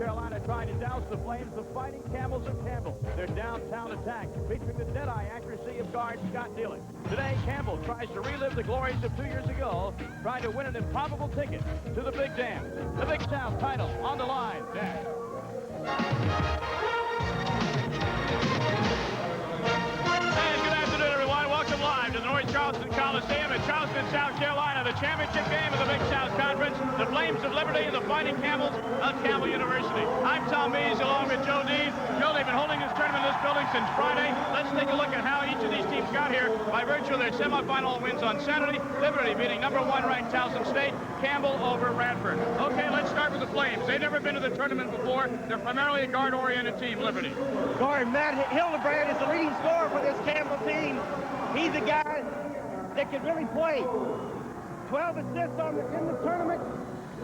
Carolina trying to douse the Flames, the Fighting Camels of Campbell. Their downtown attack, featuring the dead-eye accuracy of guard Scott Neely. Today, Campbell tries to relive the glories of 2 years ago, trying to win an improbable ticket to the Big Dam. The Big South title on the line next. Live to the North Charleston Coliseum at Charleston, South Carolina, the championship game of the Big South Conference, the Flames of Liberty and the Fighting Camels of Campbell University. I'm Tom Mees along with Joe Dees. Joe, they've been holding this tournament in this building since Friday. Let's take a look at how each of these teams got here by virtue of their semifinal wins on Saturday. Liberty beating #1 ranked Towson State, Campbell over Radford. Okay, let's start with the Flames. They've never been to the tournament before. They're primarily a guard-oriented team, Liberty. Guard Matt Hildebrand is the leading scorer for this Campbell team. He's a guy that can really play. 12 assists in the tournament.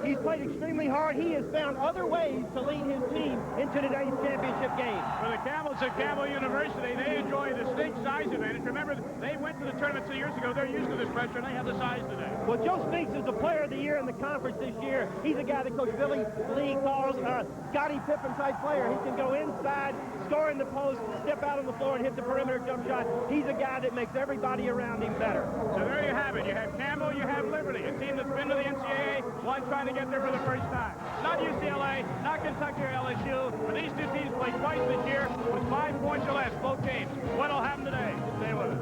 He's played extremely hard. He has found other ways to lead his team into today's championship game. For the Camels at Campbell University, they enjoy the distinct size advantage. Remember, they went to the tournament 2 years ago. They're used to this pressure, and they have the size today. Well, Joe Spinks is the player of the year in the conference this year. He's a guy that Coach Billy Lee calls a Scottie Pippen-type player. He can go inside, score in the post, step out on the floor, and hit the perimeter jump shot. He's a guy that makes everybody around him better. So there you have it. You have Campbell, you have Liberty, a team that's been to the NCAA, one trying to get there for the first time. Not UCLA, not Kentucky or LSU, but these two teams played twice this year with 5 points or less, both games. What'll happen today? Stay with us.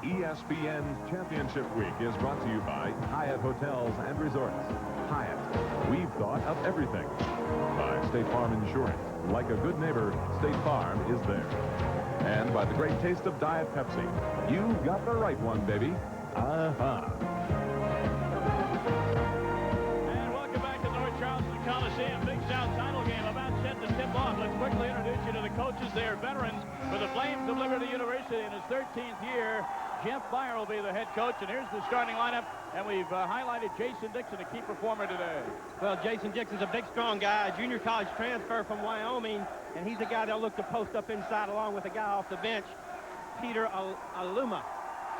ESPN's Championship Week is brought to you by Hyatt Hotels and Resorts. Hyatt, we've thought of everything. By State Farm Insurance. Like a good neighbor, State Farm is there. And by the great taste of Diet Pepsi. You've got the right one, baby. Coliseum, Big South title game about set to tip off. Let's quickly introduce you to the coaches. They are veterans for the Flames of Liberty University in his 13th year. Jeff Beyer will be the head coach, and here's the starting lineup. And we've highlighted Jason Dixon, a key performer today. Well, Jason Dixon's a big, strong guy, a junior college transfer from Wyoming, and he's a guy that'll look to post up inside along with a guy off the bench, Peter Aluma.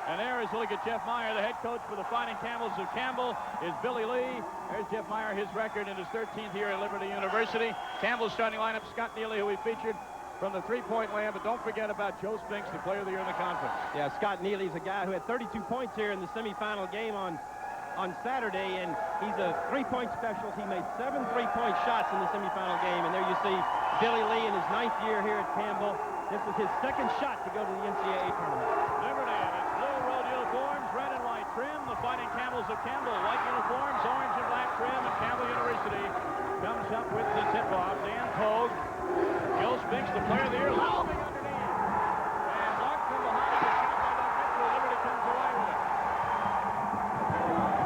And there is a look at Jeff Meyer, the head coach for the Fighting Camels of Campbell, is Billy Lee. There's Jeff Meyer, his record in his 13th year at Liberty University. Campbell's starting lineup, Scott Neely, who we featured from the three-point land, but don't forget about Joe Spinks, the player of the year in the conference. Yeah, Scott Neely's a guy who had 32 points here in the semifinal game on Saturday, and he's a three-point specialist. He made 7 three-point shots in the semifinal game, and there you see Billy Lee in his 9th year here at Campbell. This is his second shot to go to the NCAA tournament. Liberty in its blue road uniforms, red and white trim. The Fighting Camels of Campbell, white uniforms, orange and black trim, and Campbell University comes up with the tip-off. Dan Pogue, Joe Spinks, the player of the year, lobbing underneath. And blocked from behind the shot by Doug Mitchell. Liberty comes away with it.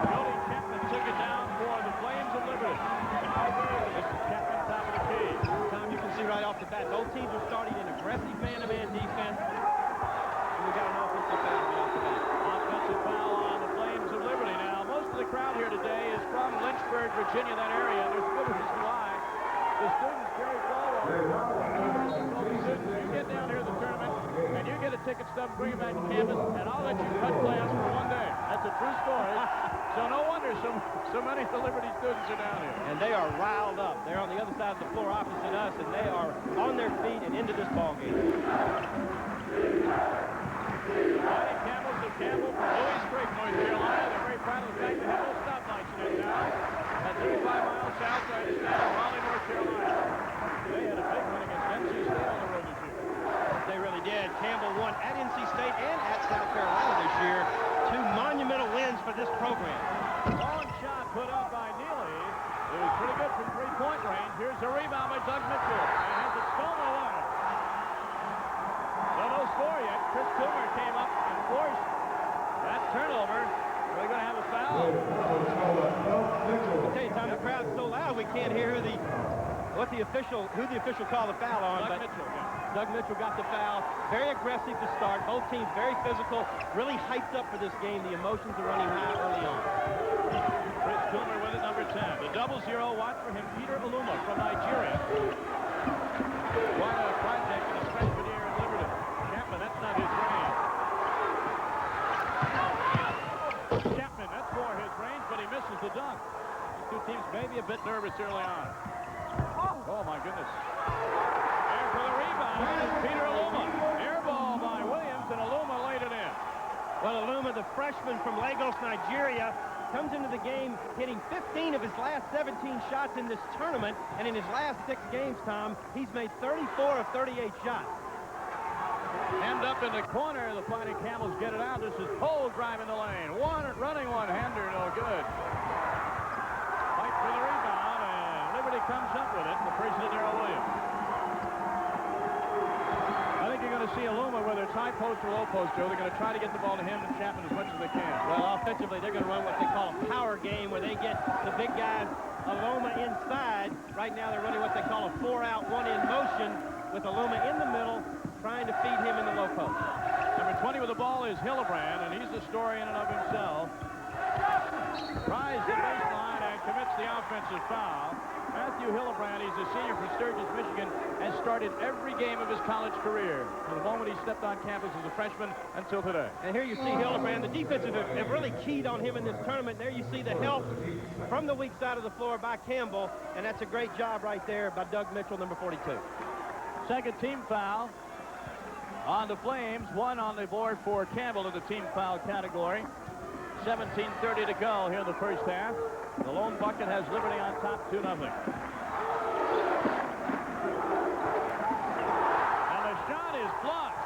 Jody Chapman took it down for the Flames of Liberty. This is Chapman, top of the key. Tom, you can see right off the bat, both teams are starting an aggressive man-to-man defense. And we got an offensive foul right off the bat. Offensive foul on the Flames of Liberty. Now, most of the crowd here today is from Lynchburg, Virginia, that area. There's good reason why. The students carry forward. You get down here to the tournament, and you get a ticket stub, bring it back to campus, and I'll let you cut class for one day. That's a true story. So no wonder so many of the Liberty students are down here. And they are riled up. They're on the other side of the floor opposite us, and they are on their feet and into this ball game. Fighting Camels of Campbell from Louis Creek, North Carolina. They're very proud of the fact they have no stoplights in their town. At 35 miles south side of Raleigh, North Carolina. They had a big win against NC State on the road this year. They really did. Campbell won at NC State and at South Carolina this year. 2 monumental wins for this program. Long shot put up by Neely. It was pretty good from three-point range. Here's a rebound by Doug Mitchell. And has it stolen away. So no score yet. Chris Coomer came up and forced that turnover. Are they going to have a foul? I'll tell you, Tom, the crowd's so loud we can't hear who the official called the foul on. Doug Mitchell, yeah. Doug Mitchell got the foul. Very aggressive to start. Both teams very physical. Really hyped up for this game. The emotions are running high early on. Chris Coomer with it, number 10. The 0-0. Watch for him, Peter Aluma from Nigeria. Quite a project in his freshman year at Liberty. Chapman, that's not his range. Chapman, that's more his range, but he misses the dunk. These two teams may be a bit nervous early on. Oh, my goodness. There for the rebound is Peter Aluma. Air ball by Williams, and Aluma laid it in. Well, Aluma, the freshman from Lagos, Nigeria, comes into the game hitting 15 of his last 17 shots in this tournament, and in his last 6 games, Tom, he's made 34 of 38 shots. Hemmed up in the corner, the Fighting Camels get it out. This is Cole driving the lane. Running one-hander, no good. Fight for the rebound, and Liberty comes up with it. The person, Darrell Williams. I think you're going to see Aluma, whether it's high post or low post, Joe. They're going to try to get the ball to him and Chapman as much as they can. Well, offensively, they're going to run what they call a power game, where they get the big guys, Aluma, inside. Right now, they're running what they call a 4-out, 1-in motion with Aluma in the middle, trying to feed him in the low post. Number 20 with the ball is Hillebrand, and he's the story in and of himself. Tries the baseline and commits the offensive foul. Matthew Hillebrand, he's a senior from Sturgis, Michigan, has started every game of his college career from the moment he stepped on campus as a freshman until today. And here you see Hillebrand. The defensive have really keyed on him in this tournament. There you see the help from the weak side of the floor by Campbell, and that's a great job right there by Doug Mitchell, number 42. Second team foul on the Flames. 1 on the board for Campbell in the team foul category. 17:30 to go here in the first half. The lone bucket has Liberty on top 2-0. And the shot is blocked.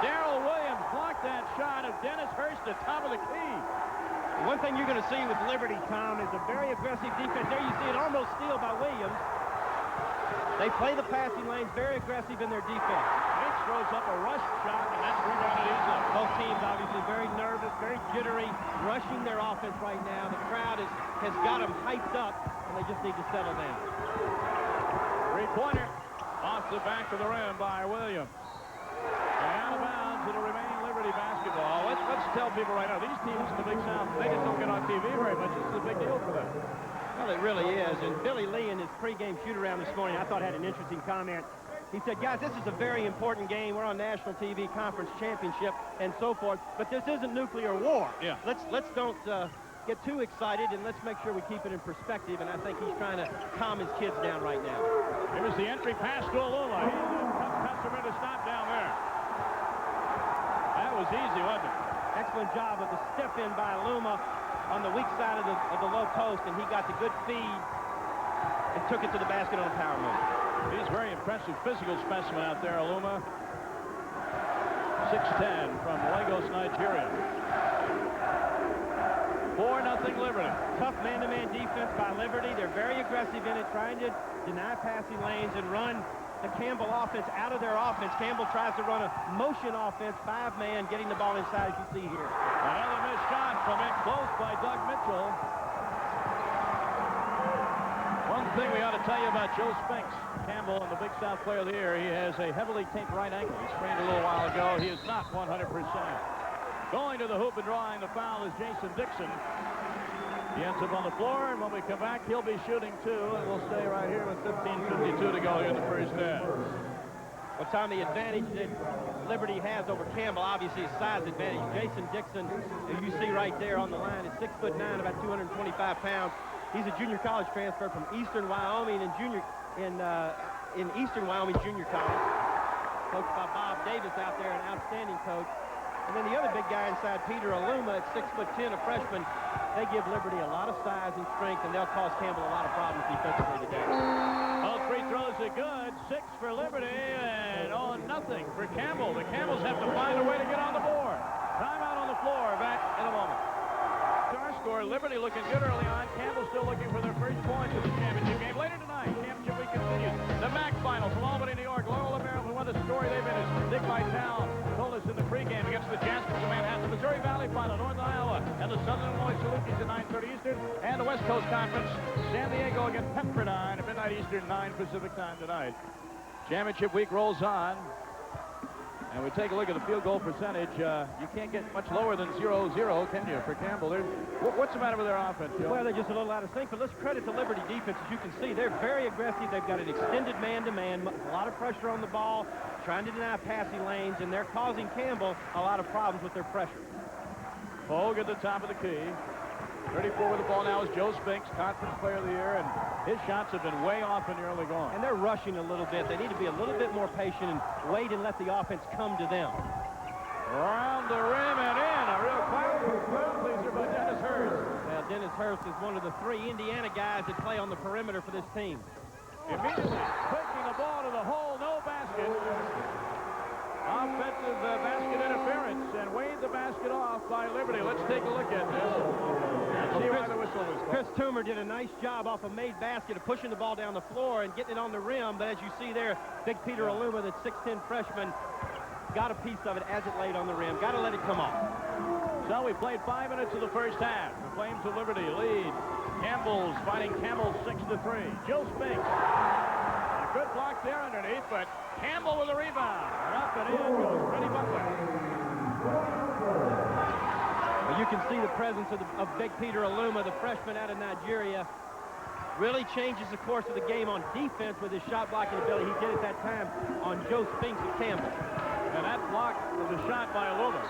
Darrell Williams blocked that shot of Dennis Hurst at top of the key. One thing you're going to see with Liberty, Tom, is a very aggressive defense. There you see it almost steal by Williams. They play the passing lanes, very aggressive in their defense. Hicks throws up a rush shot, and that's rebounded easily. Both teams obviously very nervous, very jittery, rushing their offense right now. The crowd has got them hyped up, and they just need to settle down. Three-pointer off the back of the rim by Williams. And out of bounds, it'll remain Liberty basketball. Let's tell people right now, these teams in the Big South, they just don't get on TV very much. This is a big deal for them. Well, it really is. And Billy Lee in his pregame shoot-around this morning, I thought had an interesting comment. He said, guys, this is a very important game. We're on national TV, conference championship, and so forth. But this isn't nuclear war. Yeah. Let's don't get too excited, and let's make sure we keep it in perspective. And I think he's trying to calm his kids down right now. Here was the entry pass to Aluma. He's a tough customer to stop down there. That was easy, wasn't it? Excellent job of the step-in by Aluma on the weak side of the low post, and he got the good feed and took it to the basket on a power move. He's a very impressive physical specimen out there, Aluma. 6'10" from Lagos, Nigeria. 4-0 Liberty. Tough man-to-man defense by Liberty. They're very aggressive in it, trying to deny passing lanes and run the Campbell offense out of their offense. Campbell tries to run a motion offense, 5-man, getting the ball inside, as you see here. Another missed shot from in close by Doug Mitchell. One thing we ought to tell you about Joe Spinks, Campbell, and the Big South Player of the Year, he has a heavily taped right ankle. He sprained a little while ago. He is not 100%. Going to the hoop and drawing the foul is Jason Dixon. He ends up on the floor, and when we come back, he'll be shooting too, and we'll stay right here with 15:52 to go here in the first half. Well, Tom, the advantage that Liberty has over Campbell, obviously, is size advantage. Jason Dixon, as you see right there on the line, is 6'9", about 225 pounds. He's a junior college transfer from Eastern Wyoming in Eastern Wyoming Junior College. Coached by Bob Davis out there, an outstanding coach. And then the other big guy inside, Peter Aluma, at 6'10", a freshman. They give Liberty a lot of size and strength, and they'll cause Campbell a lot of problems defensively today. All free throws are good. 6 for Liberty, and 0-0 for Campbell. The Camels have to find a way to get on the board. Timeout on the floor. Back in a moment. Our score, Liberty looking good early on. Campbell still looking for their first points in the championship game. Later tonight, championship week continues. The MAC final from Albany, New York. Loyola Maryland, what a story they've been, as Dick Vitale told us in the pregame, against the Jaspers of Manhattan. The Missouri Valley final, Northern Iowa, and the Southern Illinois Salukis at 9:30 Eastern. And the West Coast Conference, San Diego against Pepperdine at midnight Eastern, 9 Pacific time tonight. Championship week rolls on. And we take a look at the field goal percentage. You can't get much lower than 0-0, can you, for Campbell? What's the matter with their offense, Joe? Well, they're just a little out of sync, but let's credit the Liberty defense. As you can see, they're very aggressive. They've got an extended man-to-man, a lot of pressure on the ball, trying to deny passing lanes, and they're causing Campbell a lot of problems with their pressure. Hogue at the top of the key. 34 with the ball now is Joe Spinks, Conference Player of the Year, and his shots have been way off in the early going. And they're rushing a little bit. They need to be a little bit more patient and wait and let the offense come to them. Around the rim and in. A real crowd pleaser by Dennis Hurst. Now, Dennis Hurst is one of the 3 Indiana guys that play on the perimeter for this team. Immediately taking the ball to the hole, no basket. Offensive basket interference, and waved the basket off by Liberty. Let's take a look at this. See why the whistle was called. Chris Toomer did a nice job off a made basket of pushing the ball down the floor and getting it on the rim, but as you see there, Big Peter Aluma, the 6'10 freshman, got a piece of it as it laid on the rim. Got to let it come off. So we played 5 minutes of the first half. The Flames of Liberty lead. Campbell's fighting Camels 6-3. Joe Spinks. A good block there underneath, but Campbell with a rebound. And up and in goes Freddie Butler. Well, you can see the presence of Big Peter Aluma, the freshman out of Nigeria. Really changes the course of the game on defense with his shot blocking ability. He did at that time on Joe Spinks of Campbell. And that block was a shot by Aluma.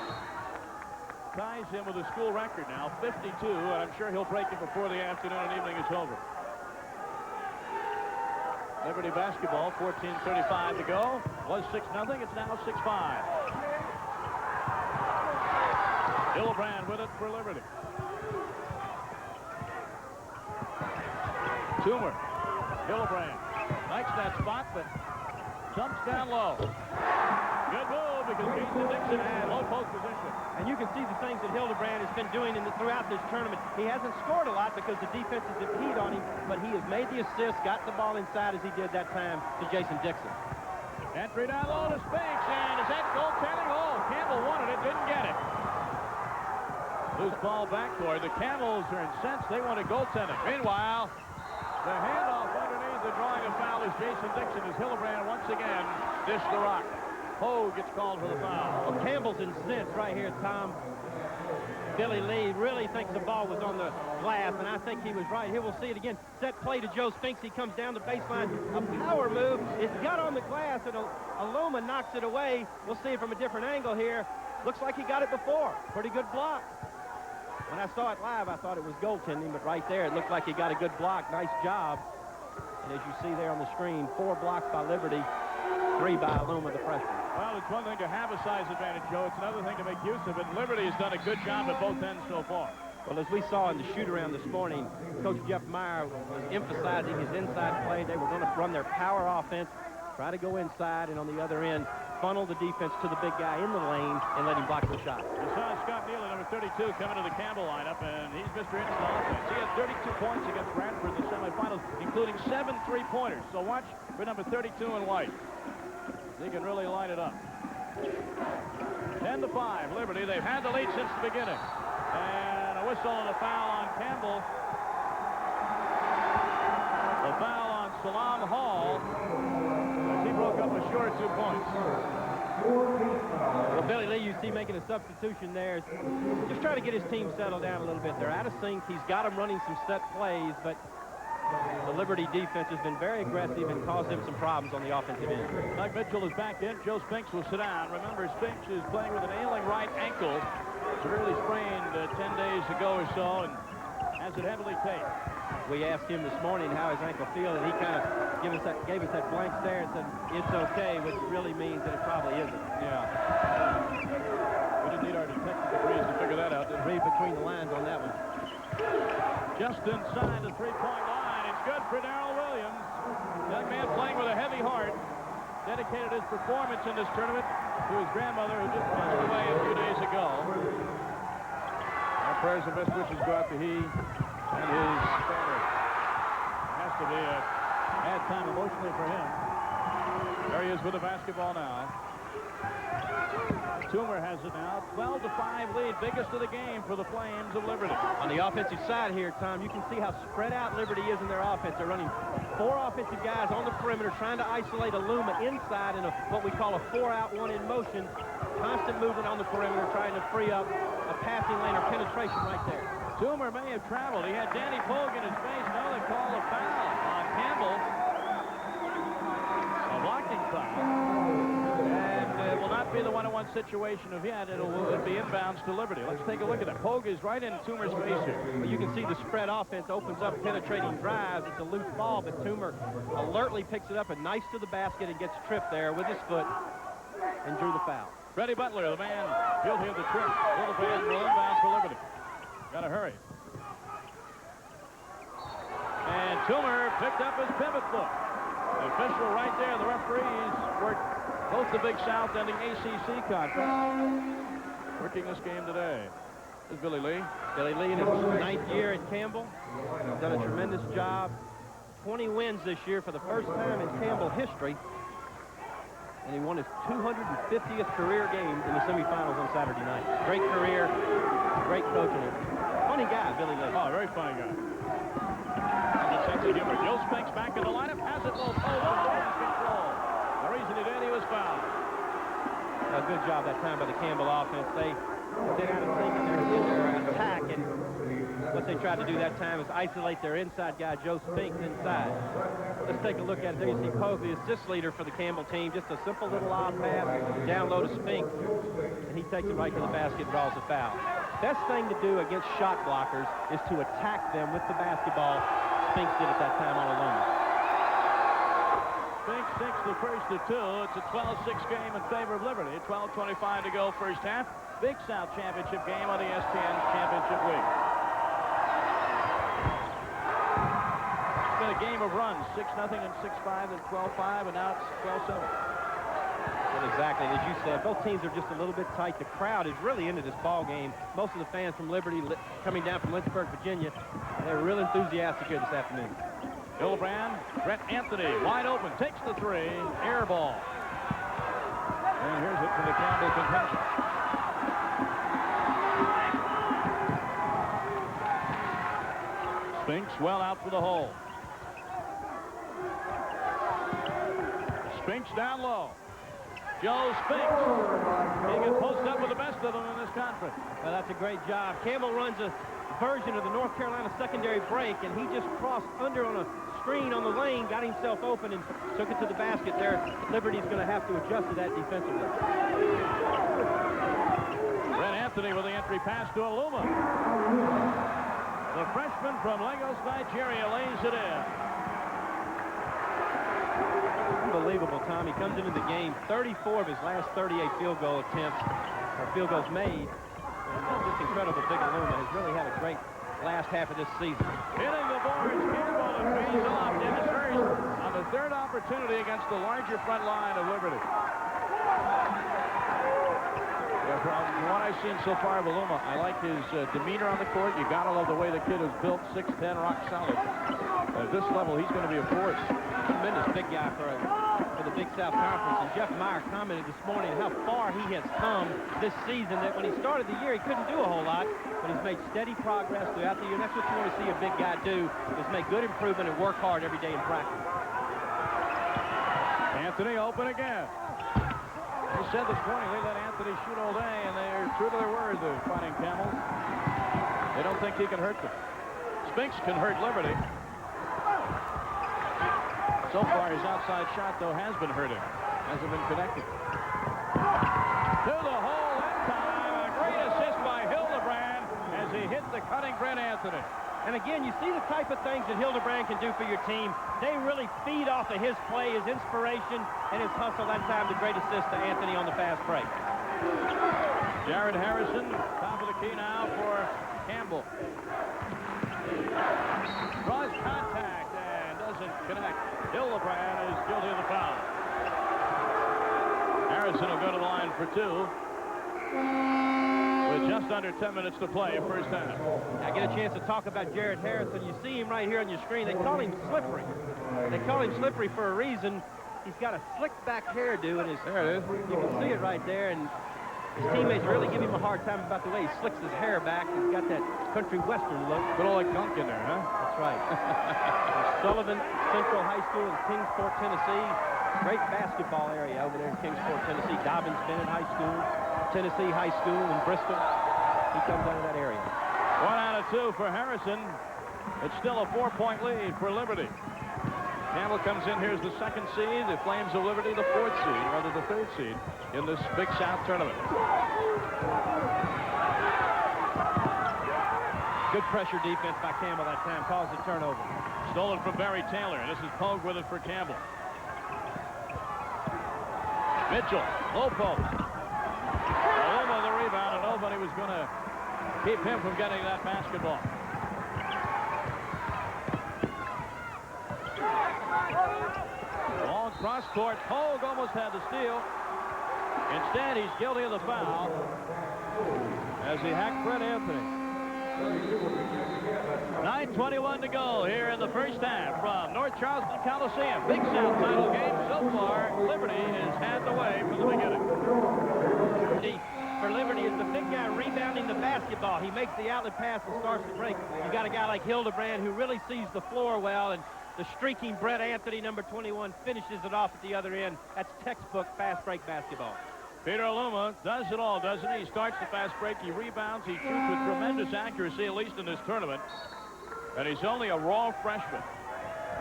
Ties him with a school record now, 52, and I'm sure he'll break it before the afternoon and evening is over. Liberty basketball, 14:35 to go. Was 6-0, it's now 6-5. Hildebrand with it for Liberty. Toomer, Hildebrand likes that spot, but jumps down low. Good move because Jason Dixon had low post position. And you can see the things that Hildebrand has been doing throughout this tournament. He hasn't scored a lot because the defense is impeded on him, but he has made the assist, got the ball inside as he did that time to Jason Dixon. Entry down low to Spinks, and is that goaltending? Oh, Campbell wanted it, didn't get it. Loose ball backcourt. The Camels are incensed. They want a goaltending. Meanwhile, the handoff underneath the drawing of foul is Jason Dixon as Hildebrand once again dished the rock. Ho gets called for the foul. Well, Campbell's incensed right here, Tom. Billy Lee really thinks the ball was on the glass, and I think he was right. Here we'll see it again. Set play to Joe Spinks. He comes down the baseline. A power move. It's got on the glass, and Aluma knocks it away. We'll see it from a different angle here. Looks like he got it before. Pretty good block. When I saw it live, I thought it was goaltending, but right there, it looked like he got a good block. Nice job. And as you see there on the screen, 4 blocks by Liberty, 3 by Aluma, the freshman. Well, it's one thing to have a size advantage, Joe. It's another thing to make use of it. Liberty has done a good job at both ends so far. Well, as we saw in the shoot-around this morning, Coach Jeff Meyer was emphasizing his inside play. They were going to run their power offense, try to go inside, and on the other end, funnel the defense to the big guy in the lane and let him block the shot. You saw Scott Nealon, number 32, coming to the Campbell lineup, and he's Mr. Instant Offense. He had 32 points against Radford in the semifinals, including 7 3-pointers. So watch for number 32 in white. They can really line it up. 10-5, Liberty. They've had the lead since the beginning. And a whistle and a foul on Campbell. The foul on Salam Hall as he broke up a short 2 points. Well, Billy Lee, you see making a substitution there. Just trying to get his team settled down a little bit. They're out of sync. He's got them running some set plays, but the Liberty defense has been very aggressive and caused them some problems on the offensive end. Doug Mitchell is back in. Joe Spinks will sit down. Remember, Spinks is playing with an ailing right ankle. Severely sprained 10 days ago or so, and has it heavily taped. We asked him this morning how his ankle feels, and he kind of gave us that blank stare and said, it's okay, which really means that it probably isn't. Yeah. We didn't need our detective degrees to figure that out. Read between the lines on that one. Just inside the three-point line. It's good for Darrell Williams. Young man playing with a heavy heart. Dedicated his performance in this tournament to his grandmother, who just passed away a few days ago. Our prayers and best wishes go out to he and his family. It has to be a bad time emotionally for him. There he is with the basketball now. Toomer has it now. 12-5 lead, biggest of the game for the Flames of Liberty. On the offensive side here, Tom, you can see how spread out Liberty is in their offense. They're running 4 offensive guys on the perimeter, trying to isolate Aluma inside in what we call a 4-out, 1 in motion. Constant movement on the perimeter, trying to free up a passing lane or penetration right there. Toomer may have traveled. He had Danny Pogue in his face. Now they call a foul on Campbell. A blocking foul. And will not be the one who 1-on-1 situation of yet. It'll be inbounds to Liberty. Let's take a look at that. Pogue is right in Toomer's face here. Well, you can see the spread offense opens up penetrating drives. It's a loose ball, but Toomer alertly picks it up and nice to the basket and gets tripped there with his foot and drew the foul. Freddie Butler, the man guilty of the trip. Hildebrand will inbound for Liberty. Got to hurry. And Toomer picked up his pivot foot. The official right there, the referees worked both the Big South and the ACC conference working this game today. This is Billy Lee. Billy Lee in his 9th year at Campbell. He's done a tremendous job. 20 wins this year for the first time in Campbell history. And he won his 250th career game in the semifinals on Saturday night. Great career, great coaching. Funny guy, Billy Lee. Oh, very funny guy. Sense of humor. Joe Spinks back in the lineup, has it low post, control. The reason he did, he was fouled. A good job that time by the Campbell offense. They had a thing in their attack, and what they tried to do that time is isolate their inside guy, Joe Spinks, inside. Let's take a look at it. There you see Pogue, the assist leader for the Campbell team. Just a simple little odd pass, down low to Spinks, and he takes it right to the basket, draws a foul. Best thing to do against shot blockers is to attack them with the basketball. Spinks did at that time all alone. Spinks sinks the first of 2. It's a 12-6 game in favor of Liberty. 12:25 to go first half. Big South Championship game on the ESPN Championship Week. It's been a game of runs. 6-0 and 6-5 and 12-5, and now it's 12-7. Well, exactly. As you said, both teams are just a little bit tight. The crowd is really into this ball game. Most of the fans from Liberty coming down from Lynchburg, Virginia, they're real enthusiastic here this afternoon. Hildebrand, Brett Anthony, wide open, takes the 3, air ball. And here's it for the Campbell contention. Spinks well out for the hole. Spinks down low. Joe Spinks. He can post up with the best of them in this conference. Well, that's a great job. Campbell runs a version of the North Carolina secondary break, and he just crossed under on a screen on the lane, got himself open, and took it to the basket there. Liberty's going to have to adjust to that defensively. Brett Anthony with the entry pass to Aluma. The freshman from Lagos, Nigeria, lays it in. Unbelievable, Tom. He comes into the game, 34 of his last 38 field goal attempts, or field goals made. And just incredible. Big Aluma has really had a great last half of this season. Hitting the boards, Campbell, and pays off in his first on the 3rd opportunity against the larger front line of Liberty. Yeah, from what I've seen so far of Aluma, I like his demeanor on the court. You gotta love the way the kid is built, 6'10", rock solid. At this level, he's going to be a force. Tremendous big guy for the Big South Conference. And Jeff Meyer commented this morning how far he has come this season, that when he started the year, he couldn't do a whole lot, but he's made steady progress throughout the year. And that's what you want to see a big guy do, is make good improvement and work hard every day in practice. Anthony open again. He said this morning they let Anthony shoot all day, and they're true to their word, the Fighting Camels. They don't think he can hurt them. Spinks can hurt Liberty. So far, his outside shot, though, has been hurting. Hasn't been connected. To the hole in time. A great assist by Hildebrand as he hit the cutting Brett Anthony. And again, you see the type of things that Hildebrand can do for your team. They really feed off of his play, his inspiration, and his hustle. That time, the great assist to Anthony on the fast break. Jared Harrison, top of the key now for Campbell. Draws contact and doesn't connect. Hildebrand is guilty of the foul. Harrison will go to the line for 2. With just under 10 minutes to play, first half. I get a chance to talk about Jared Harrison. You see him right here on your screen. They call him Slippery. They call him Slippery for a reason. He's got a slicked back hairdo, and there it is. You can see it right there. And his teammates really give him a hard time about the way he slicks his hair back. He's got that country western look. Put all that gunk in there, huh? That's right. Sullivan Central High School in Kingsport, Tennessee. Great basketball area over there in Kingsport, Tennessee. Dobbins Bennett High School, Tennessee High School in Bristol. He comes out of that area. 1 out of 2 for Harrison. It's still a 4-point lead for Liberty. Campbell comes in here as the 2nd seed. The Flames of Liberty, the 4th seed, or rather the 3rd seed in this Big South tournament. Good pressure defense by Campbell that time. Caused the turnover. Stolen from Barry Taylor. This is Pogue with it for Campbell. Mitchell, low post. Aluma the rebound, and nobody was going to keep him from getting that basketball. Long cross court. Pogue almost had the steal. Instead, he's guilty of the foul as he hacked Fred Anthony. 9:21 to go here in the first half from North Charleston Coliseum. Big South title game so far. Liberty has had the way from the beginning. For Liberty is the big guy rebounding the basketball. He makes the outlet pass and starts the break. You got a guy like Hildebrand who really sees the floor well, and the streaking Brett Anthony, number 21, finishes it off at the other end. That's textbook fast break basketball. Peter Aluma does it all, doesn't he? He starts the fast break, he rebounds, he shoots with tremendous accuracy, at least in this tournament. And he's only a raw freshman.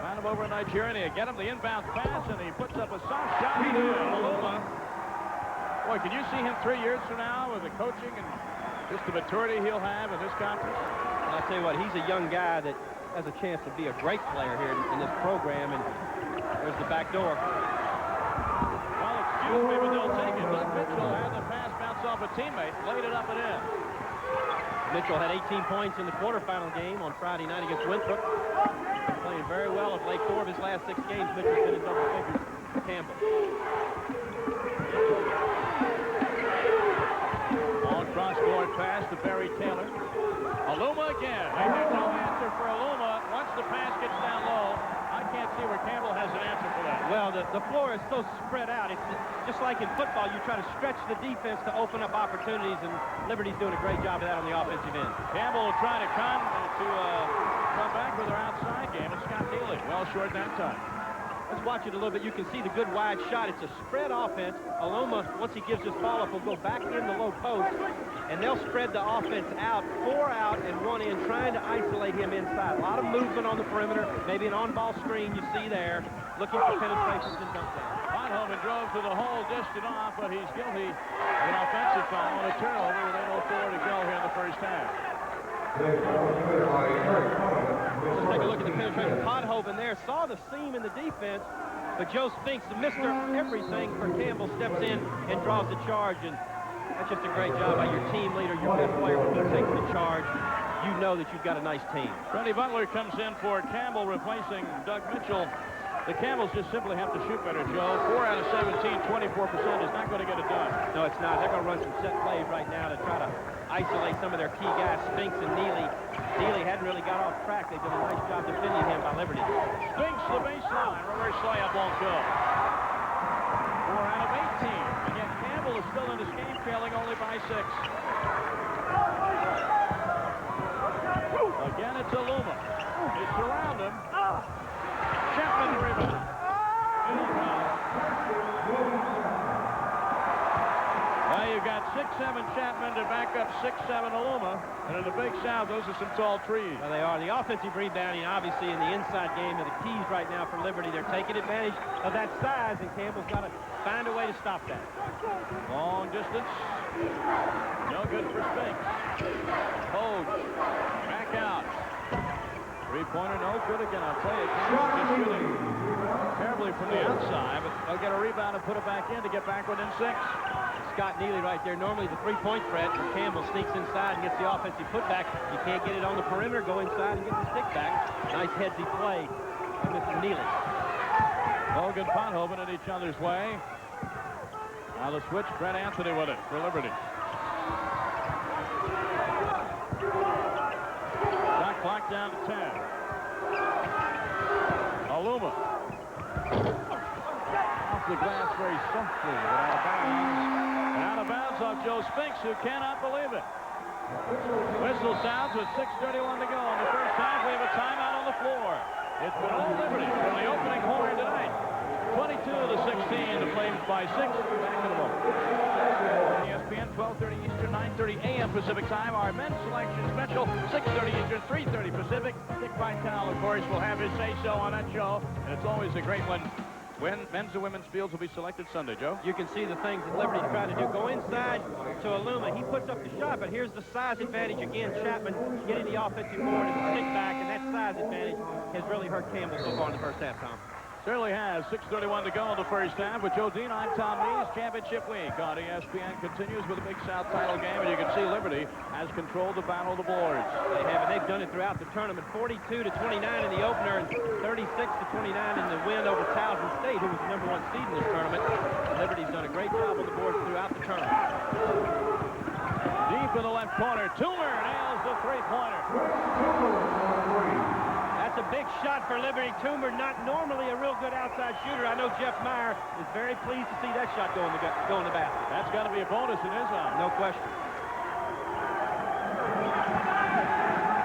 Found him over in Nigeria, and he get him the inbound pass, and he puts up a soft shot. Aluma. Boy, can you see him 3 years from now with the coaching and just the maturity he'll have in this conference? And I'll tell you what, he's a young guy that has a chance to be a great player here in this program, and there's the back door. Well, excuse me, but they'll take it. Doug Mitchell had the pass bounce off a teammate, laid it up and in. Mitchell had 18 points in the quarterfinal game on Friday night against Winthrop. Playing very well of late. 4 of his last 6 games, Mitchell's been in double figures for Campbell. Long cross-court pass to Barry Taylor. Aluma again. They have no answer for Aluma. Once the pass gets down low, I can't see where Campbell has an answer for that. Well, the floor is so spread out. It's just like in football. You try to stretch the defense to open up opportunities, and Liberty's doing a great job of that on the offensive end. Campbell will try to come back with her outside game, and Scott Neely well short that time. Let's watch it a little bit. You can see the good wide shot. It's a spread offense. Aluma, once he gives this ball up, will go back in the low post, and they'll spread the offense out, 4 out and 1 in, trying to isolate him inside. A lot of movement on the perimeter, maybe an on-ball screen you see there, looking for penetrations and dump down. Bonhomme drove to the hole, dished it off, but he's guilty of an offensive foul on a turnover with 8:04 to go here in the first half. Let's take a look at the penetration. Podhoven there saw the seam in the defense, but Joe Spinks, Mr. Everything for Campbell, steps in and draws the charge, and that's just a great job by your team leader, your best player. When he takes the charge, you know that you've got a nice team. Freddie Butler comes in for Campbell, replacing Doug Mitchell. The Camels just simply have to shoot better, Joe. 4 out of 17, 24% is not going to get it done. No, it's not. They're going to run some set plays right now to try to isolate some of their key guys, Spinks and Neely. Neely hadn't really got off track. They've done a nice job defending him by Liberty. Spinks the baseline. Reverse layup won't go. 4 out of 18. And yet Campbell is still in this game, trailing only by 6. Again, it's Aluma. They surround him. Chapman rebound. Well, you've got 6'7" Chapman to back up 6'7" Aluma. And in the Big South, those are some tall trees. Well, they are. The offensive rebounding, obviously, in the inside game are the keys right now for Liberty. They're taking advantage of that size, and Campbell's got to find a way to stop that. Long distance. No good for Spinks. Pogue. Back out. Three-pointer, no good again. I'll tell you, Campbell's just shooting terribly from the outside, but they'll get a rebound and put it back in to get back within 6. Scott Neely right there, normally the three-point threat. Campbell sneaks inside and gets the offensive putback. You can't get it on the perimeter, go inside and get the stick back. Nice headsy play by Mr. Neely. Pogue and Podhoven in each other's way. Now the switch, Brett Anthony with it for Liberty. Shot clock down to 10. Aluma. Off the glass very softly, but out of bounds. And out of bounds off Joe Spinks, who cannot believe it. Whistle sounds with 6:31 to go in the first half. We have a timeout on the floor. It's been all Liberty from the opening quarter tonight. 22 to 16, the Flames by 6. Back in a moment. ESPN ESPN, 12:30 Eastern, 9:30 a.m. Pacific time. Our men's selection special, 6:30 Eastern, 3:30 Pacific. Dick Vitale, of course, will have his say-so on that show, and it's always a great one when men's and women's fields will be selected Sunday, Joe. You can see the things that Liberty's trying to do. Go inside to Aluma. He puts up the shot, but here's the size advantage again. Chapman getting the offensive board and stick back, and that size advantage has really hurt Campbell so far in the first half, Tom. Certainly has. 6:31 to go in the first half. With Joe Dean, I'm Tom Mees. Championship week on ESPN continues with a Big South title game, and you can see Liberty has controlled the battle of the boards. They have, and they've done it throughout the tournament. 42-29 in the opener, and 36-29 in the win over Towson State, who was the #1 seed in this tournament. Liberty's done a great job on the boards throughout the tournament. Deep in the left corner, Toomer nails the three-pointer. That's a big shot for Liberty. Toomer, not normally a real good outside shooter. I know Jeff Meyer is very pleased to see that shot go in the basket. That's got to be a bonus in his eye. No question.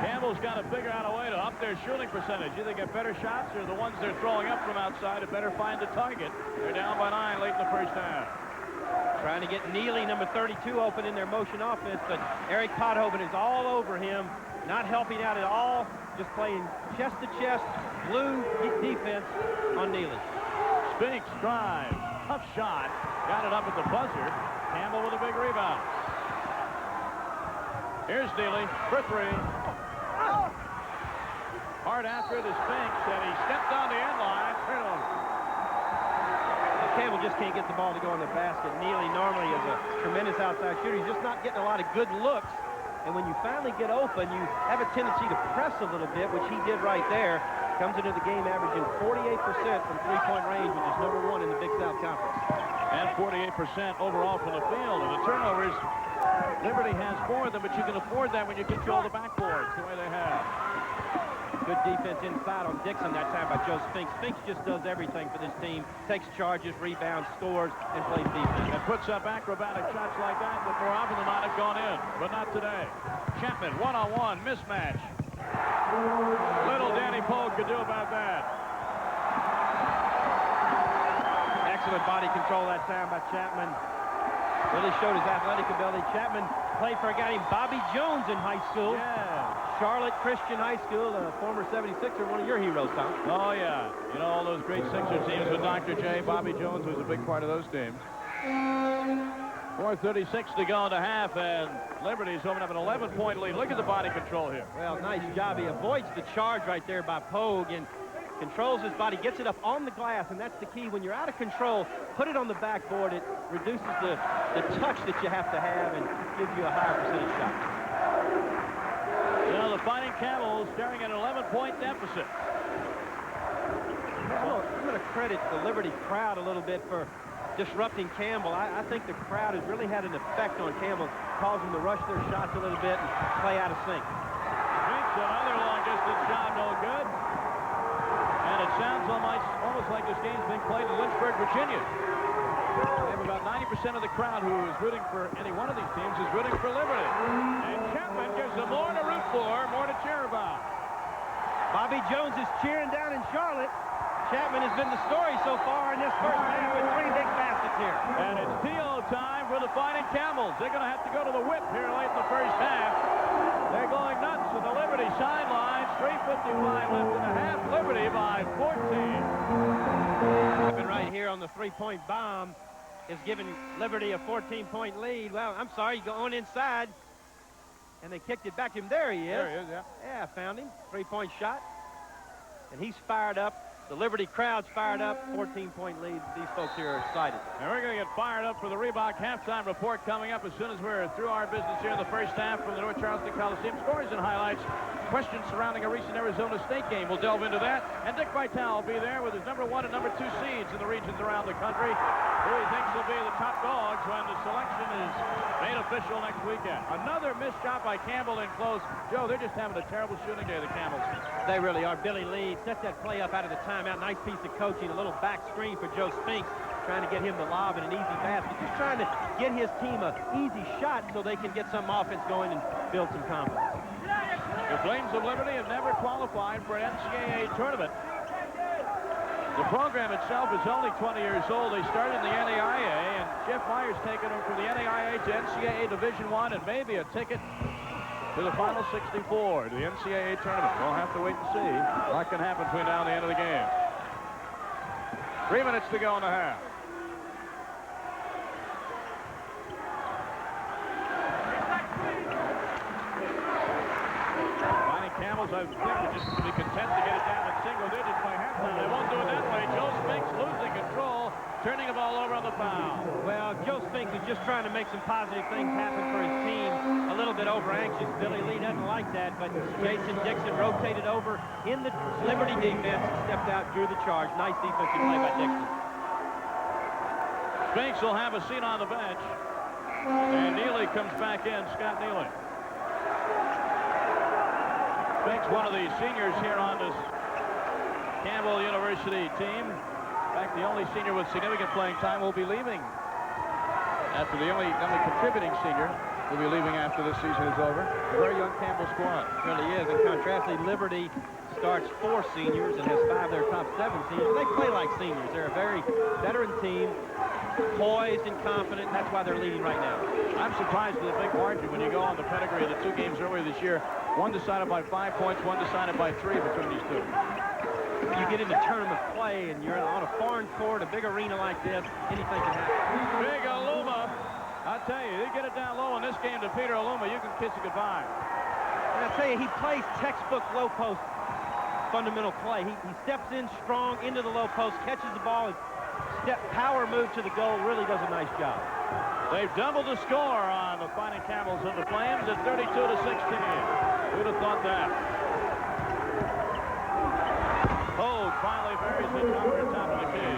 Campbell's got to figure out a way to up their shooting percentage. Either get better shots or the ones they're throwing up from outside had better find the target. They're down by 9 late in the first half. Trying to get Neely, number 32, open in their motion offense, but Eric Pothoven is all over him, not helping out at all, just playing chest-to-chest, blue defense on Neely. Spinks drives, tough shot, got it up at the buzzer. Campbell with a big rebound. Here's Neely for three. Hard after the Spinks, and he stepped on the end line. Turnover. Campbell just can't get the ball to go in the basket. Neely normally is a tremendous outside shooter. He's just not getting a lot of good looks. And when you finally get open, you have a tendency to press a little bit, which he did right there. Comes into the game averaging 48% from three-point range, which is #1 in the Big South Conference. And 48% overall from the field. And the turnovers, Liberty has 4 of them, but you can afford that when you control the backboards the way they have. Good defense inside on Dixon that time by Joe Spinks. Spinks just does everything for this team. Takes charges, rebounds, scores, and plays defense. And puts up acrobatic shots like that that more often than not have gone in, but not today. Chapman, one-on-one, mismatch. Little Danny Pogue could do about that. Excellent body control that time by Chapman. Really showed his athletic ability. Chapman played for a guy named Bobby Jones in high school. Yeah. Charlotte Christian High School, the former 76er, one of your heroes, Tom. Oh, yeah. You know, all those great Sixer teams with Dr. J. Bobby Jones was a big part of those teams. 4:36 to go in the half, and Liberty's opening up an 11-point lead. Look at the body control here. Well, nice job. He avoids the charge right there by Pogue and controls his body, gets it up on the glass, and that's the key. When you're out of control, put it on the backboard. It reduces the touch that you have to have and gives you a higher percentage shot. You know, the Fighting Camels staring at an 11-point deficit. I'm going to credit the Liberty crowd a little bit for disrupting Campbell. I think the crowd has really had an effect on Campbell, causing them to rush their shots a little bit and play out of sync. Makes another long-distance shot, no good. And it sounds almost like this game's being played in Lynchburg, Virginia. They have about 90% of the crowd who is rooting for any one of these teams is rooting for Liberty. And Chapman gives them more to root for, more to cheer about. Bobby Jones is cheering down in Charlotte. Chapman has been the story so far in this first half with 3 big baskets here. And it's TO time for the Fighting Camels. They're going to have to go to the whip here late in the first half. They're going nuts in the Liberty sidelines. 3:55 left in the half. Liberty by 14. Chapman right here on the three-point bomb is giving Liberty a 14-point lead. Well, I'm sorry, going inside. And they kicked it back to him. There he is. There he is, yeah. Yeah, found him. 3-point shot. And he's fired up. The Liberty crowd's fired up. 14-point lead. These folks here are excited. And we're going to get fired up for the Reebok halftime report coming up as soon as we're through our business here in the first half from the North Charleston Coliseum. Scores and highlights. Questions surrounding a recent Arizona State game. We'll delve into that. And Dick Vitale will be there with his #1 and #2 seeds in the regions around the country, who he thinks will be the top dogs when the selection is made official next weekend. Another missed shot by Campbell in close. Joe, they're just having a terrible shooting day, the Camels. They really are. Billy Lee set that play up out of the timeout. Nice piece of coaching. A little back screen for Joe Spinks, trying to get him the lob and an easy basket. Just trying to get his team an easy shot so they can get some offense going and build some confidence. The Flames of Liberty have never qualified for an NCAA tournament. The program itself is only 20 years old. They started in the NAIA, and Jeff Meyer's taken them from the NAIA to NCAA Division I and maybe a ticket to the Final 64, the NCAA tournament. We'll have to wait and see. A lot can happen between now and the end of the game. 3 minutes to go in the half. Camels, I think, would just be content to get it down in single digits by halftime. They won't do it that way. Joe Spinks losing control, turning the ball over on the foul. Well, Joe Spinks is just trying to make some positive things happen for his team. A little bit over-anxious. Billy Lee doesn't like that, but Jason Dixon rotated over in the Liberty defense, stepped out, drew the charge. Nice defensive play by Dixon. Spinks will have a seat on the bench, and Neely comes back in, Scott Neely. Spinks, one of the seniors here on this Campbell University team. In fact, the only senior with significant playing time will be leaving after the only contributing senior will be leaving after this season is over. A very young Campbell squad. It really is. And contrastly, Liberty starts 4 seniors and has 5 of their top 7 seniors. They play like seniors. They're a very veteran team, poised and confident, and that's why they're leading right now. I'm surprised at the big margin when you go on the pedigree of the 2 games earlier this year. One decided by 5 points, one decided by 3 between these 2. You get into tournament play and you're on a foreign court, a big arena like this, anything can happen. Big Aluma. I tell you, you get it down low in this game to Peter Aluma, you can kiss it goodbye. And I tell you, he plays textbook low post fundamental play. He steps in strong into the low post, catches the ball, and power move to the goal, really does a nice job. They've doubled the score on the Fighting Camels of the Flames at 32-16. Who'd have thought that? Hogue finally buries it over the top of the key.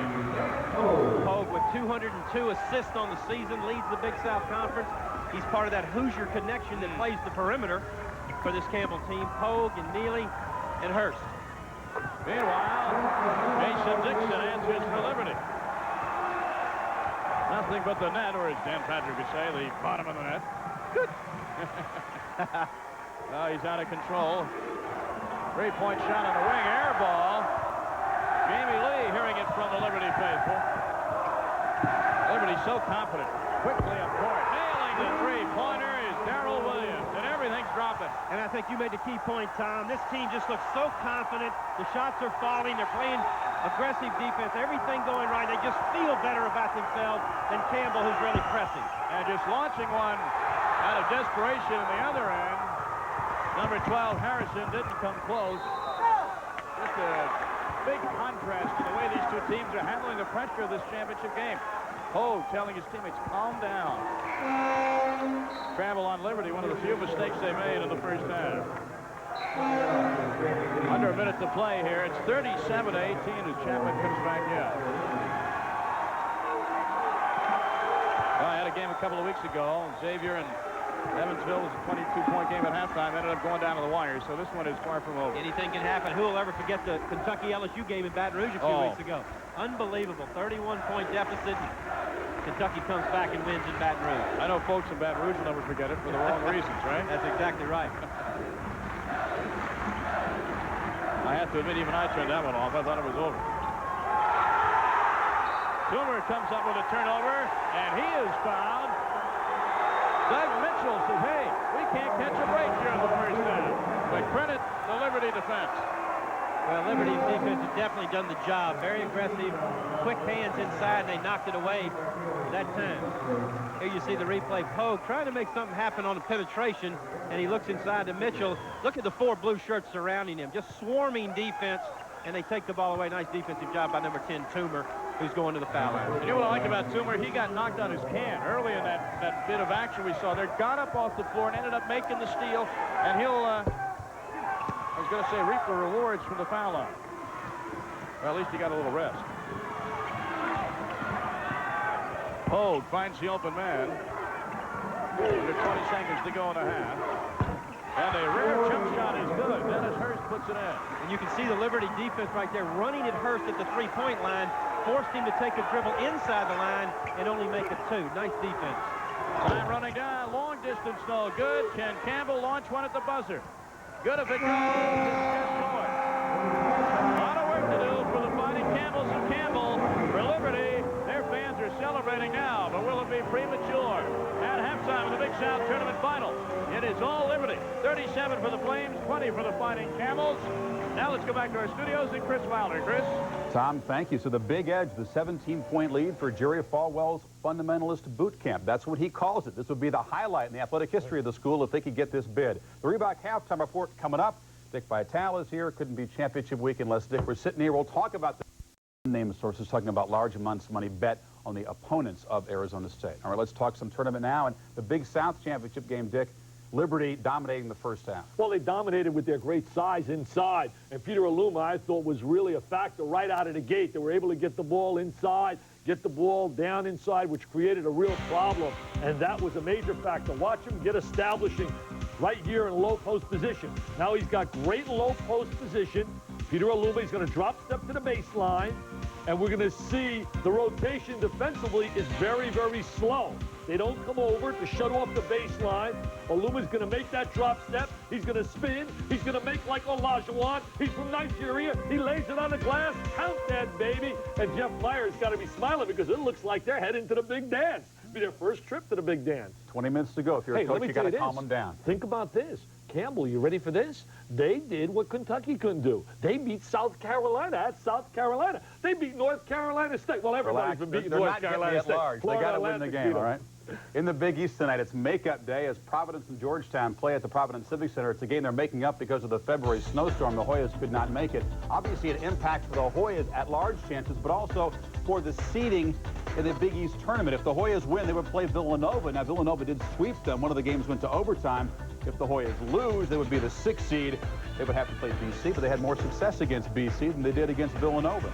Hogue with 202 assists on the season, leads the Big South Conference. He's part of that Hoosier connection that plays the perimeter for this Campbell team. Hogue and Neely and Hurst. Meanwhile, Jason Dixon answers for Liberty. Nothing but the net, or as Dan Patrick would say, the bottom of the net. Good. Oh, he's out of control. 3-point shot on the wing, air ball. Jamie Lee hearing it from the Liberty faithful. Liberty so confident. Quickly up court. Nailing the 3-pointer is Darrell Williams, and everything's dropping. And I think you made the key point, Tom. This team just looks so confident. The shots are falling. They're playing aggressive defense. Everything going right. They just feel better about themselves than Campbell, who's really pressing. And just launching one out of desperation on the other end. Number 12, Harrison, didn't come close. Just a big contrast to the way these 2 teams are handling the pressure of this championship game. Hogue telling his teammates, calm down. Travel on Liberty, one of the few mistakes they made in the first half. Under a minute to play here. It's 37-18 as Chapman comes back in. Well, I had a game a couple of weeks ago. Xavier and Evansville was a 22-point game at halftime. Ended up going down to the wire, so this one is far from over. Anything can happen. Who will ever forget the Kentucky-LSU game in Baton Rouge a few weeks ago? Unbelievable. 31-point deficit. Kentucky comes back and wins in Baton Rouge. I know folks in Baton Rouge will never forget it for the wrong reasons, right? That's exactly right. I have to admit, even I turned that one off. I thought it was over. Toomer comes up with a turnover, and he is fouled. Doug Mitchell says, hey, we can't catch a break here in the first half. But credit the Liberty defense. Well, Liberty's defense has definitely done the job. Very aggressive, quick hands inside, and they knocked it away that time. Here you see the replay. Pogue trying to make something happen on the penetration, and he looks inside to Mitchell. Look at the 4 blue shirts surrounding him. Just swarming defense, and they take the ball away. Nice defensive job by number 10, Toomer, who's going to the foul line. You know what I like about Toomer? He got knocked on his can early in that bit of action we saw there. Got up off the floor and ended up making the steal, and he'll, I was going to say, reap the rewards from the foul line. Well, at least he got a little rest. Hogue finds the open man. Under 20 seconds to go in the half. And a rare jump shot is good. Dennis Hurst puts it in. And you can see the Liberty defense right there running at Hurst at the 3-point line. Forced him to take a dribble inside the line and only make it 2. Nice defense. Time running down. Long distance, no good. Can Campbell launch one at the buzzer? Good if it goes. It's just short. A lot of work to do for the Fighting Camels studios in Campbell for Liberty. Their fans are celebrating now, but will it be premature? At halftime of the Big South Tournament Final, it is all Liberty. 37 for the Flames, 20 for the Fighting Camels. Now let's go back to our studios and Chris Fowler. Chris? Tom, thank you. So the big edge, the 17-point lead for Jerry Falwell's Fundamentalist Boot Camp. That's what he calls it. This would be the highlight in the athletic history of the school if they could get this bid. The Reebok halftime report coming up. Dick Vitale is here. Couldn't be championship week unless Dick were sitting here. We'll talk about the name sources talking about large amounts of money bet on the opponents of Arizona State. All right, let's talk some tournament now. And the Big South Championship game, Dick. Liberty dominating the first half. Well, they dominated with their great size inside. And Peter Aluma, I thought, was really a factor right out of the gate. They were able to get the ball inside, get the ball down inside, which created a real problem. And that was a major factor. Watch him get establishing right here in low post position. Now he's got great low post position. Peter Aluma, he's going to drop step to the baseline. And we're going to see the rotation defensively is very, very slow. They don't come over to shut off the baseline. Aluma's going to make that drop step. He's going to spin. He's going to make like Olajuwon. He's from Nigeria. He lays it on the glass. Count that, baby. And Jeff Meyer's got to be smiling because it looks like they're heading to the big dance. It'll be their first trip to the big dance. 20 minutes to go. If you're a coach, you got to calm them down. Think about this. Campbell, you ready for this? They did what Kentucky couldn't do. They beat South Carolina at South Carolina. They beat North Carolina State. Well, everybody's been beating North Carolina State. They got to win the game, all right? In the Big East tonight, it's makeup day as Providence and Georgetown play at the Providence Civic Center. It's a game they're making up because of the February snowstorm. The Hoyas could not make it. Obviously, an impact for the Hoyas at large chances, but also for the seeding in the Big East tournament. If the Hoyas win, they would play Villanova. Now, Villanova did sweep them. One of the games went to overtime. If the Hoyas lose, they would be the 6th seed. They would have to play BC, but they had more success against BC than they did against Villanova.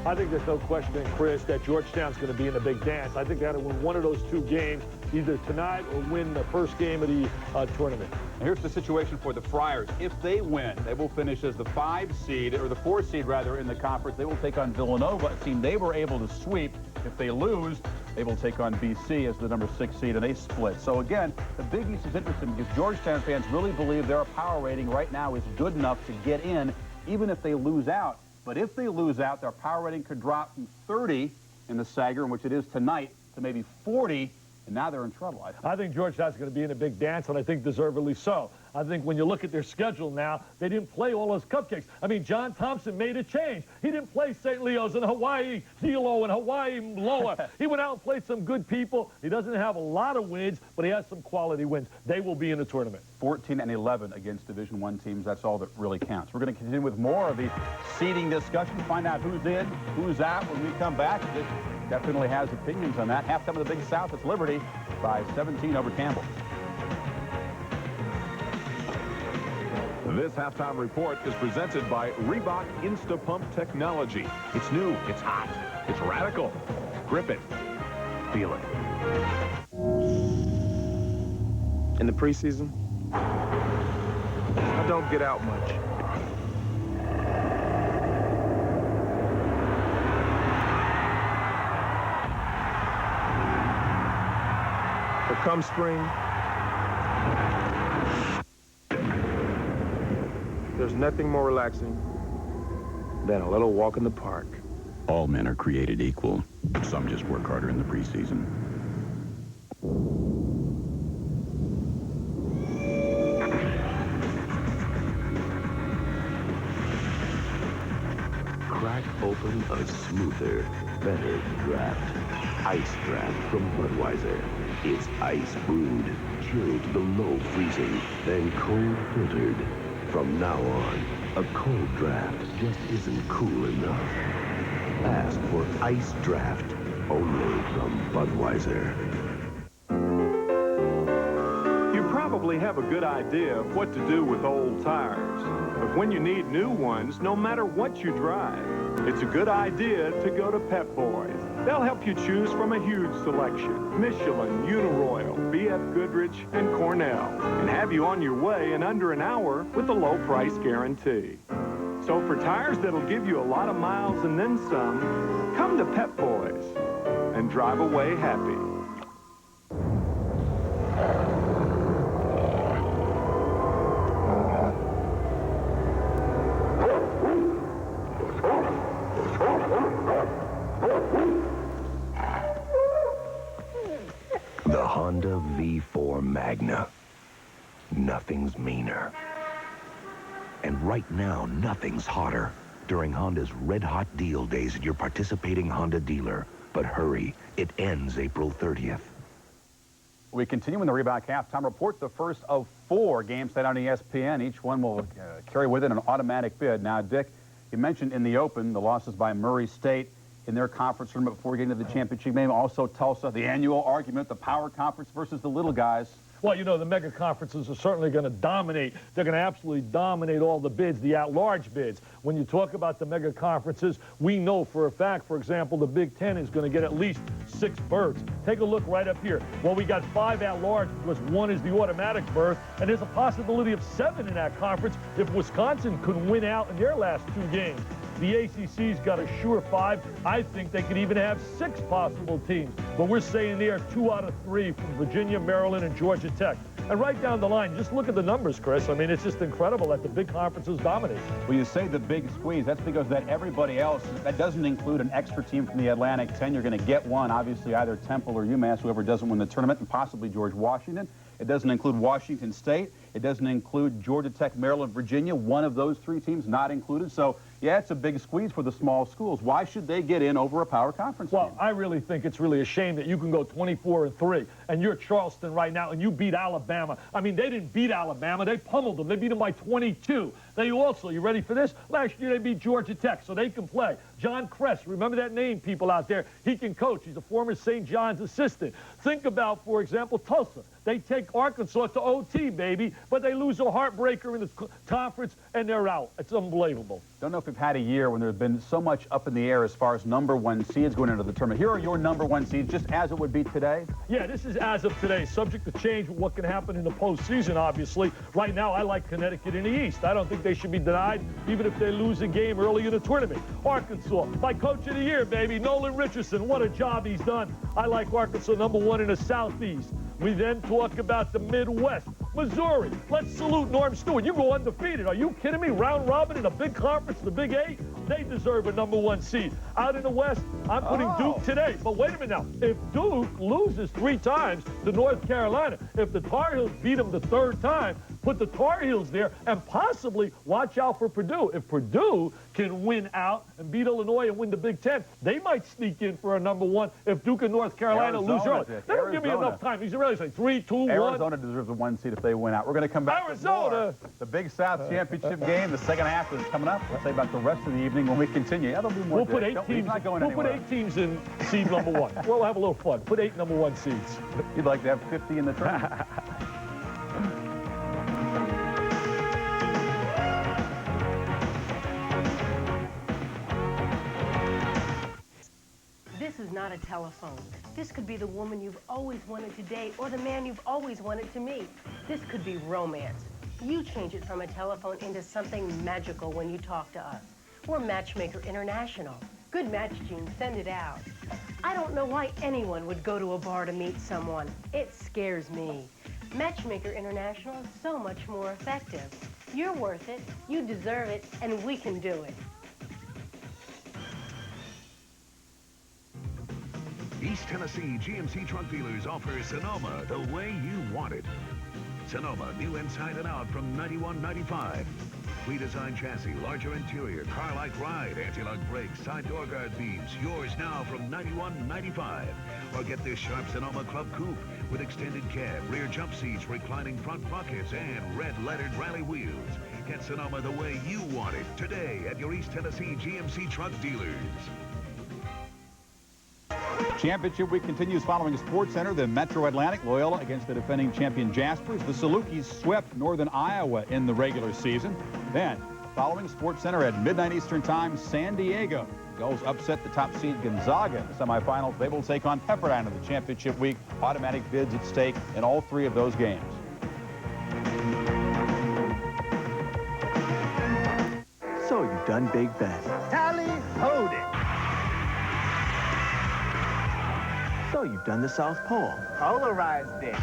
I think there's no question, Chris, that Georgetown's going to be in the big dance. I think they got to win one of those two games, either tonight or win the first game of the tournament. And here's the situation for the Friars. If they win, they will finish as the 5 seed, or the 4 seed, rather, in the conference. They will take on Villanova, a team they were able to sweep. If they lose, they will take on BC as the number 6 seed, and they split. So, again, the Big East is interesting because Georgetown fans really believe their power rating right now is good enough to get in, even if they lose out. But if they lose out, their power rating could drop from 30 in the Sager, in which it is tonight, to maybe 40, and now they're in trouble. I think Georgetown's going to be in a big dance, and I think deservedly so. I think when you look at their schedule now, they didn't play all those cupcakes. I mean, John Thompson made a change. He didn't play St. Leo's and Hawaii Hilo and Hawaii Loa. He went out and played some good people. He doesn't have a lot of wins, but he has some quality wins. They will be in the tournament. 14-11 against Division I teams. That's all that really counts. We're going to continue with more of the seeding discussion, find out who's in, who's out when we come back. Dick definitely has opinions on that. Halftime of the Big South, it's Liberty by 17 over Campbell. This halftime report is presented by Reebok Instapump Technology. It's new, it's hot, it's radical. Grip it, feel it. In the preseason, I don't get out much. But come spring, there's nothing more relaxing than a little walk in the park. All men are created equal. Some just work harder in the preseason. Crack open a smoother, better draft. Ice Draft from Budweiser. It's ice brewed, chilled to below freezing, then cold filtered. From now on, a cold draft just isn't cool enough. Ask for Ice Draft, only from Budweiser. You probably have a good idea of what to do with old tires. But when you need new ones, no matter what you drive, it's a good idea to go to Pep Boys. They'll help you choose from a huge selection: Michelin, Uniroyal, BF Goodrich, and Cornell, and have you on your way in under an hour with a low price guarantee. So for tires that'll give you a lot of miles and then some, come to Pep Boys and drive away happy. The Honda V4 Magna. Nothing's meaner. And right now, nothing's hotter during Honda's red-hot deal days at your participating Honda dealer. But hurry, it ends April 30th. We continue in the Reebok halftime report, the first of 4 games set on ESPN. Each one will carry with it an automatic bid. Now, Dick, you mentioned in the open the losses by Murray State in their conference tournament before getting to the championship game. Also Tulsa, the annual argument, the power conference versus the little guys. Well, you know, the mega conferences are certainly going to dominate. They're going to absolutely dominate all the bids, the at-large bids. When you talk about the mega conferences, we know for a fact, for example, the Big Ten is going to get at least 6 berths. Take a look right up here. Well, we got 5 at-large because 1 is the automatic berth, and there's a possibility of 7 in that conference if Wisconsin could win out in their last 2 games. The ACC's got a sure 5. I think they could even have 6 possible teams. But we're saying there 2 out of 3 from Virginia, Maryland, and Georgia Tech. And right down the line, just look at the numbers, Chris. I mean, it's just incredible that the big conferences dominate. Well, you say the big squeeze. That's because that everybody else, that doesn't include an extra team from the Atlantic 10. You're going to get one, obviously, either Temple or UMass, whoever doesn't win the tournament, and possibly George Washington. It doesn't include Washington State. It doesn't include Georgia Tech, Maryland, Virginia. One of those 3 teams not included. So, yeah, it's a big squeeze for the small schools. Why should they get in over a power conference Well, team? I really think it's really a shame that you can go 24-3, and you're Charleston right now, and you beat Alabama. I mean, they didn't beat Alabama. They pummeled them. They beat them by 22. They also, you ready for this? Last year they beat Georgia Tech, so they can play. John Kress, remember that name, people out there? He can coach. He's a former St. John's assistant. Think about, for example, Tulsa. They take Arkansas to OT, baby, but they lose a heartbreaker in the conference, and they're out. It's unbelievable. Don't know if we've had a year when there's been so much up in the air as far as #1 seeds going into the tournament. Here are your #1 seeds, just as it would be today. Yeah, this is as of today, subject to change with what can happen in the postseason, obviously. Right now, I like Connecticut in the East. I don't think they should be denied, even if they lose a game early in the tournament. Arkansas, my coach of the year, baby, Nolan Richardson. What a job he's done. I like Arkansas #1 in the Southeast. We then talk about the Midwest. Missouri, let's salute Norm Stewart. You go undefeated. Are you kidding me? Round robin in a big conference, the Big 8, they deserve a #1 seed. Out in the West, I'm putting Duke today. But wait a minute now. If Duke loses 3 times to North Carolina, if the Tar Heels beat them the 3rd time, put the Tar Heels there and possibly watch out for Purdue. If Purdue can win out and beat Illinois and win the Big Ten, they might sneak in for a #1 if Duke and North Carolina lose early. They don't give me enough time. These are really say 3, 2, 1. Arizona deserves a 1 seed if they win out. We're going to come back Arizona. The Big South Championship game. The second half is coming up. We'll say about the rest of the evening when we continue. Yeah, there'll be more. We'll put 8 teams. We'll put 8 teams in seed #1. We'll have a little fun. Put 8 #1 seeds. You'd like to have 50 in the tournament. This is not a telephone. This could be the woman you've always wanted to date or the man you've always wanted to meet. This could be romance. You change it from a telephone into something magical when you talk to us. We're Matchmaker International. Good match, Gene. Send it out. I don't know why anyone would go to a bar to meet someone. It scares me. Matchmaker International is so much more effective. You're worth it, you deserve it, and we can do it. East Tennessee GMC Truck Dealers offers Sonoma the way you want it. Sonoma, new inside and out from $91.95. Redesigned chassis, larger interior, car-like ride, anti-lock brakes, side door guard beams. Yours now from $91.95. Or get this sharp Sonoma Club Coupe with extended cab, rear jump seats, reclining front buckets, and red lettered rally wheels. Get Sonoma the way you want it today at your East Tennessee GMC Truck Dealers. Championship week continues following Sports Center. The Metro Atlantic, Loyola against the defending champion Jaspers. The Salukis swept Northern Iowa in the regular season. Then, following Sports Center at midnight Eastern time, San Diego. Gulls upset the top seed Gonzaga in the semifinals. They will take on Pepperdine in the championship week. Automatic bids at stake in all 3 of those games. So you've done Big Ben. Tally hold it. So you've done the South Pole. Polarized it.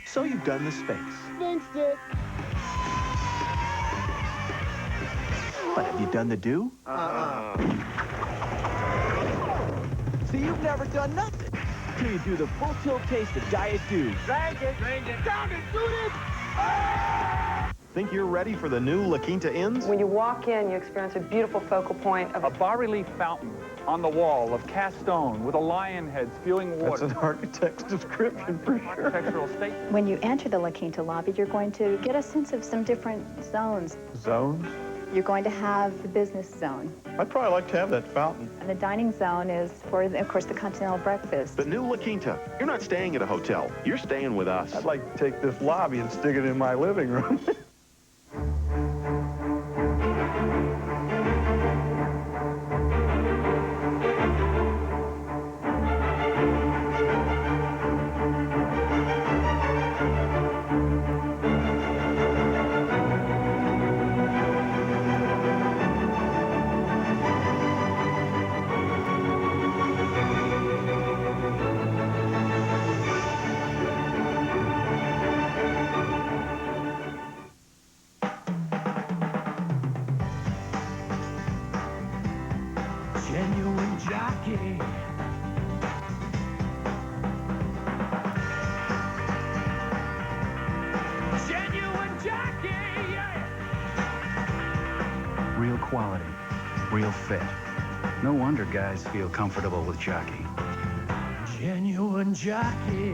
So you've done the space. Fixed it. But have you done the do? See, you've never done nothing till you do the full tilt taste of Diet Dew. Drink it. Down and shoot it. Think you're ready for the new La Quinta Inns? When you walk in, you experience a beautiful focal point of a bas-relief fountain on the wall of cast stone with a lion head spewing water. That's an architect's description for sure. Architectural statement. When you enter the La Quinta lobby, you're going to get a sense of some different zones. Zones? You're going to have the business zone. I'd probably like to have that fountain. And the dining zone is for, of course, the continental breakfast. The new La Quinta. You're not staying at a hotel. You're staying with us. I'd like to take this lobby and stick it in my living room. Genuine jockey. Genuine jockey, yeah. Real quality, real fit. No wonder guys feel comfortable with jockey. Genuine jockey.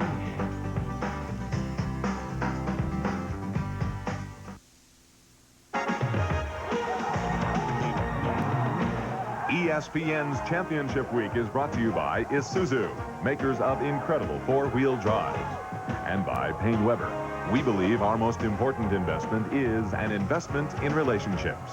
ESPN's Championship Week is brought to you by Isuzu, makers of incredible four-wheel drives, and by Payne Weber. We believe our most important investment is an investment in relationships.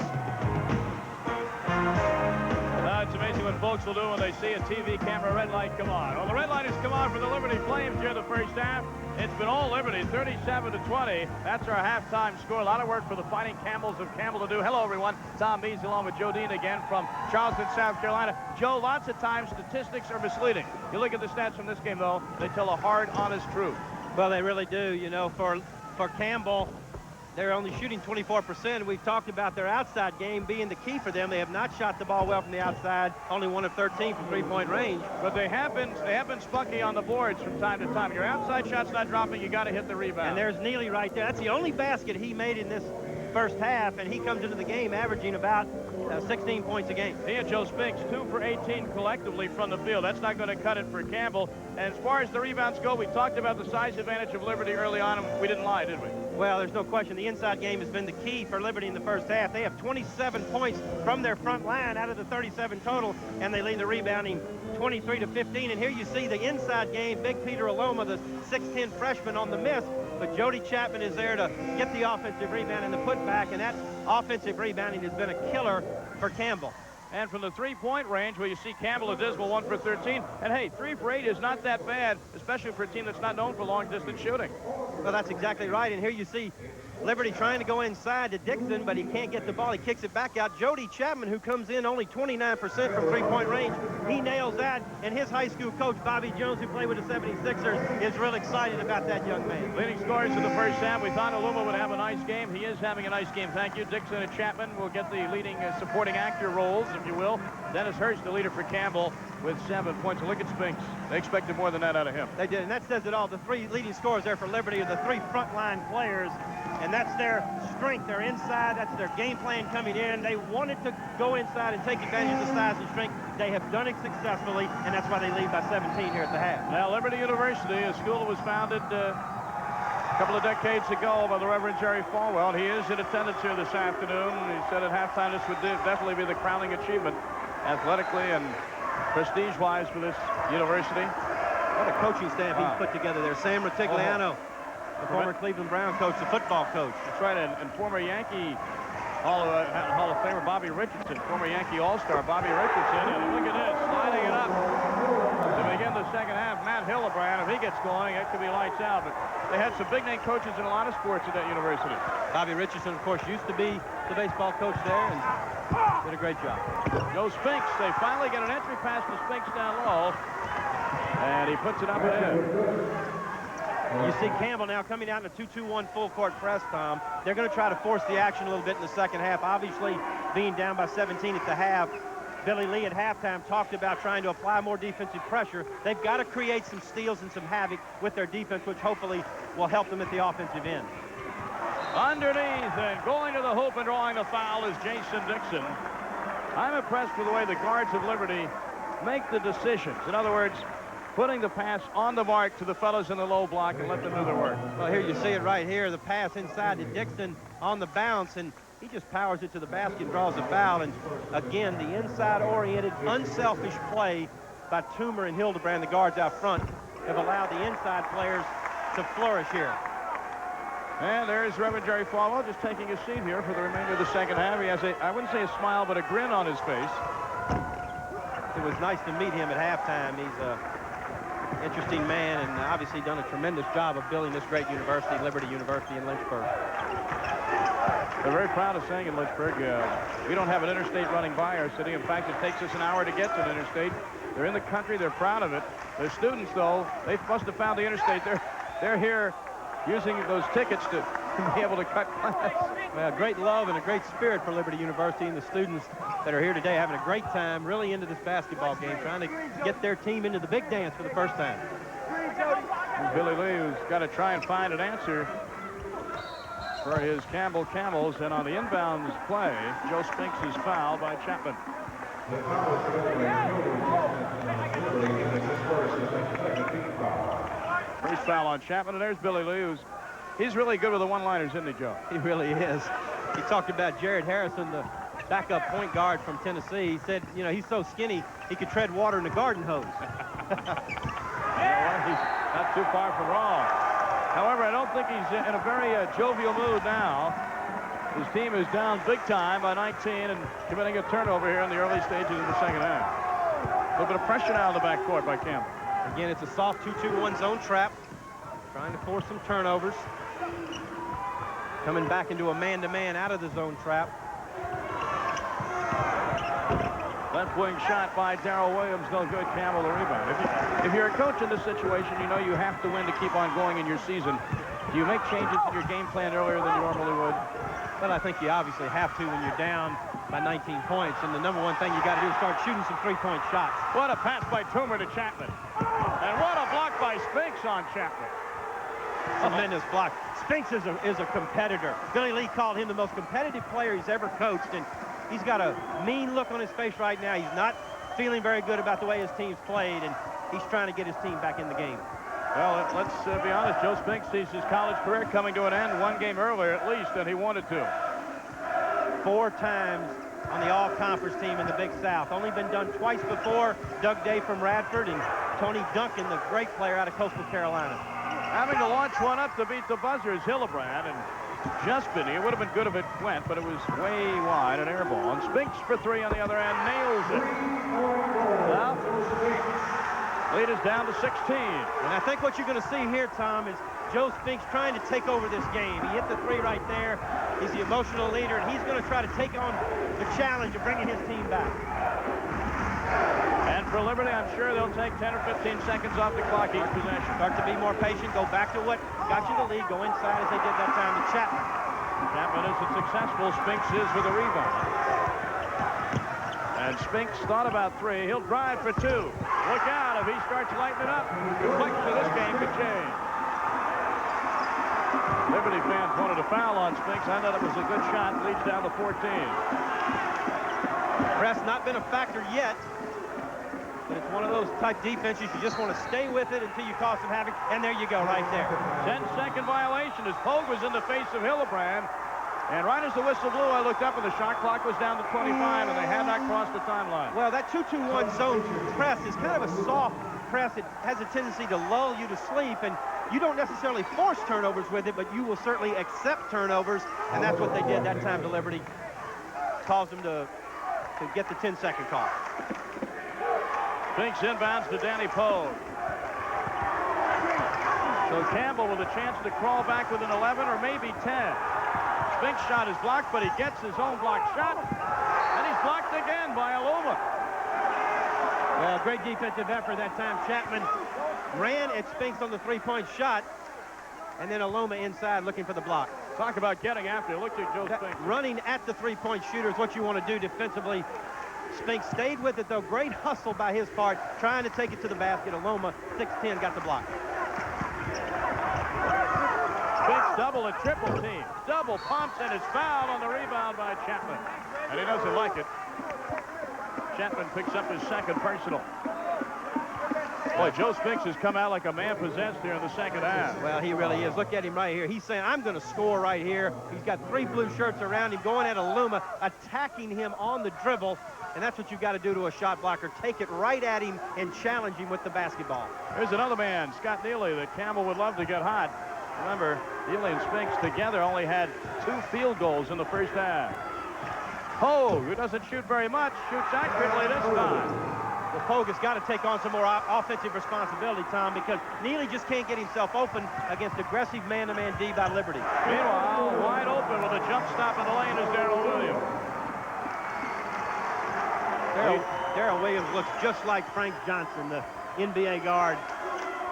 It's amazing what folks will do when they see a TV camera red light come on. Well, the red light has come on for the Liberty Flames here in the first half. It's been all Liberty, 37-20. That's our halftime score. A lot of work for the Fighting Camels of Campbell to do. Hello, everyone. Tom Mees along with Joe Dean again from Charleston, South Carolina. Joe, lots of times statistics are misleading. You look at the stats from this game, though, they tell a hard, honest truth. Well, they really do. You know, for Campbell, they're only shooting 24%. We've talked about their outside game being the key for them. They have not shot the ball well from the outside, only 1 of 13 from three-point range. But they have been spunky on the boards from time to time. Your outside shot's not dropping, you got to hit the rebound. And there's Neely right there. That's the only basket he made in this first half, and he comes into the game averaging about 16 points a game. He and Joe Spinks, 2 for 18 collectively from the field. That's not going to cut it for Campbell. And as far as the rebounds go, we talked about the size advantage of Liberty early on, and we didn't lie, did we? Well, there's no question. The inside game has been the key for Liberty in the first half. They have 27 points from their front line out of the 37 total, and they lead the rebounding 23-15. And here you see the inside game, Big Peter Aloma, the 6'10 freshman on the miss, but Jody Chapman is there to get the offensive rebound and the putback, and that offensive rebounding has been a killer for Campbell. And from the three-point range, where you see Campbell a dismal 1 for 13. And hey, 3 for 8 is not that bad, especially for a team that's not known for long-distance shooting. Well, that's exactly right. And here you see Liberty trying to go inside to Dixon, but he can't get the ball. He kicks it back out. Jody Chapman, who comes in only 29% from three-point range, he nails that. And his high school coach, Bobby Jones, who played with the 76ers, is real excited about that young man. Leading scorers in the first half. We thought Aluma would have a nice game. He is having a nice game. Thank you. Dixon and Chapman will get the leading supporting actor roles, if you will. Dennis Hurst, the leader for Campbell, with 7 points. Look at Spinks. They expected more than that out of him. They did, and that says it all. The 3 leading scorers there for Liberty are the 3 frontline players, and that's their strength. They're inside. That's their game plan coming in. They wanted to go inside and take advantage of the size and strength. They have done it successfully, and that's why they lead by 17 here at the half. Now, Liberty University, a school that was founded a couple of decades ago by the Reverend Jerry Falwell. He is in attendance here this afternoon. He said at halftime this would definitely be the crowning achievement athletically and prestige-wise for this university. What a coaching staff he's put together there. Sam Rutigliano, the former Cleveland Brown coach, the football coach. That's right, and former Yankee Hall of Famer Bobby Richardson, former Yankee All-Star Bobby Richardson, and look at this, sliding it up to begin the second half. Matt Hillebrand, if he gets going, it could be lights out, but they had some big-name coaches in a lot of sports at that university. Bobby Richardson, of course, used to be the baseball coach there and did a great job. Joe Spinks, they finally get an entry pass to Spinks down low, and he puts it up ahead. You see Campbell now coming out in a 2-2-1 full court press, Tom. They're going to try to force the action a little bit in the second half. Obviously, being down by 17 at the half. Billy Lee at halftime talked about trying to apply more defensive pressure. They've got to create some steals and some havoc with their defense, which hopefully will help them at the offensive end. Underneath and going to the hoop and drawing the foul is Jason Dixon. I'm impressed with the way the guards of Liberty make the decisions. In other words, putting the pass on the mark to the fellows in the low block and let them do their work. Well, here you see it right here. The pass inside to Dixon on the bounce, and he just powers it to the basket and draws a foul. And again, the inside-oriented, unselfish play by Toomer and Hildebrand, the guards out front, have allowed the inside players to flourish here. And there's Reverend Jerry Falwell just taking his seat here for the remainder of the second half. He has a, I wouldn't say a smile, but a grin on his face. It was nice to meet him at halftime. He's an interesting man and obviously done a tremendous job of building this great university, Liberty University in Lynchburg. They're very proud of saying in Lynchburg, we don't have an interstate running by our city. In fact, it takes us an hour to get to an interstate. They're in the country. They're proud of it. Their students, though, they must have found the interstate. They're here using those tickets to be able to cut class. Well, great love and a great spirit for Liberty University, and the students that are here today having a great time really into this basketball game, trying to get their team into the big dance for the first time. And Billy Lee, who's got to try and find an answer for his Campbell Camels, and on the inbounds play, Joe Spinks is fouled by Chapman. First foul on Chapman, and there's Billy Lee, he's really good with the one-liners, isn't he, Joe? He really is. He talked about Jared Harrison, the backup point guard from Tennessee. He said, you know, he's so skinny, he could tread water in a garden hose. You know what? He's not too far from wrong. However, I don't think he's in a very jovial mood now. His team is down big time by 19 and committing a turnover here in the early stages of the second half. A little bit of pressure now in the backcourt by Campbell. Again, it's a soft 2-2-1 zone trap. Trying to force some turnovers. Coming back into a man-to-man out of the zone trap. Left wing shot by Darrell Williams, no good. Campbell the rebound. If you're a coach in this situation, you know you have to win to keep on going in your season. Do you make changes in your game plan earlier than you normally would? Well, I think you obviously have to when you're down by 19 points. And the number one thing you got to do is start shooting some three-point shots. What a pass by Toomer to Chapman. And what a block by Spinks on Chapman. Tremendous block. Spinks is a competitor. Billy Lee called him the most competitive player he's ever coached, and he's got a mean look on his face right now. He's not feeling very good about the way his team's played, and he's trying to get his team back in the game. Well, let's be honest. Joe Spinks sees his college career coming to an end one game earlier at least than he wanted to. 4 times on the all-conference team in the Big South. Only been done twice before. Doug Day from Radford and Tony Duncan, the great player out of Coastal Carolina. Having to launch one up to beat the buzzer is Hildebrand, and just been here. Would have been good if it went, but it was way wide, an air ball. And Spinks for 3 on the other end, nails it. Well, lead is down to 16. And I think what you're going to see here, Tom, is Joe Spinks trying to take over this game. He hit the 3 right there. He's the emotional leader, and he's going to try to take on the challenge of bringing his team back. And for Liberty, I'm sure they'll take 10 or 15 seconds off the clock each possession. Start to be more patient, go back to what got you the lead, go inside as they did that time to Chapman. Chapman isn't successful. Spinks is with a rebound. And Spinks thought about 3. He'll drive for 2. Look out if he starts lighting it up. The complexion of this game could change. Liberty fans wanted a foul on Spinks. I thought it was a good shot. Leads down to 14. Press not been a factor yet. But it's one of those type defenses. You just want to stay with it until you cause some havoc. And there you go, right there. 10-second violation as Pogue was in the face of Hildebrand. And right as the whistle blew, I looked up and the shot clock was down to 25, and they had not crossed the timeline. Well, that 2-2-1 zone press is kind of a soft press. It has a tendency to lull you to sleep, and you don't necessarily force turnovers with it, but you will certainly accept turnovers, and that's what they did that time to Liberty. Caused them to get the 10-second call. Spinks inbounds to Danny Pogue. So Campbell with a chance to crawl back with an 11 or maybe 10. Spinks' shot is blocked, but he gets his own blocked shot, and he's blocked again by Aluma. Well, great defensive effort that time. Chapman ran at Spinks on the 3-point shot, and then Aluma inside looking for the block. Talk about getting after it. Look at Joe Spinks. Running at the three-point shooter is what you want to do defensively. Spinks stayed with it, though. Great hustle by his part, trying to take it to the basket. Aloma, 6'10", got the block. Spinks double and triple team. Double pumps and is fouled on the rebound by Chapman. And he doesn't like it. Chapman picks up his second personal. Boy, Joe Spinks has come out like a man possessed here in the second half. Well, he really is. Look at him right here. He's saying, I'm going to score right here. He's got 3 blue shirts around him, going at Aluma, attacking him on the dribble. And that's what you've got to do to a shot blocker. Take it right at him and challenge him with the basketball. Here's another man, Scott Neely, that Campbell would love to get hot. Remember, Neely and Spinks together only had 2 field goals in the first half. Pogue, who doesn't shoot very much, shoots accurately this time. Well, Pogue has got to take on some more offensive responsibility, Tom, because Neely just can't get himself open against aggressive man-to-man D by Liberty. Meanwhile, wide open with a jump stop in the lane is Darrell Williams. Darrell Williams looks just like Frank Johnson, the NBA guard.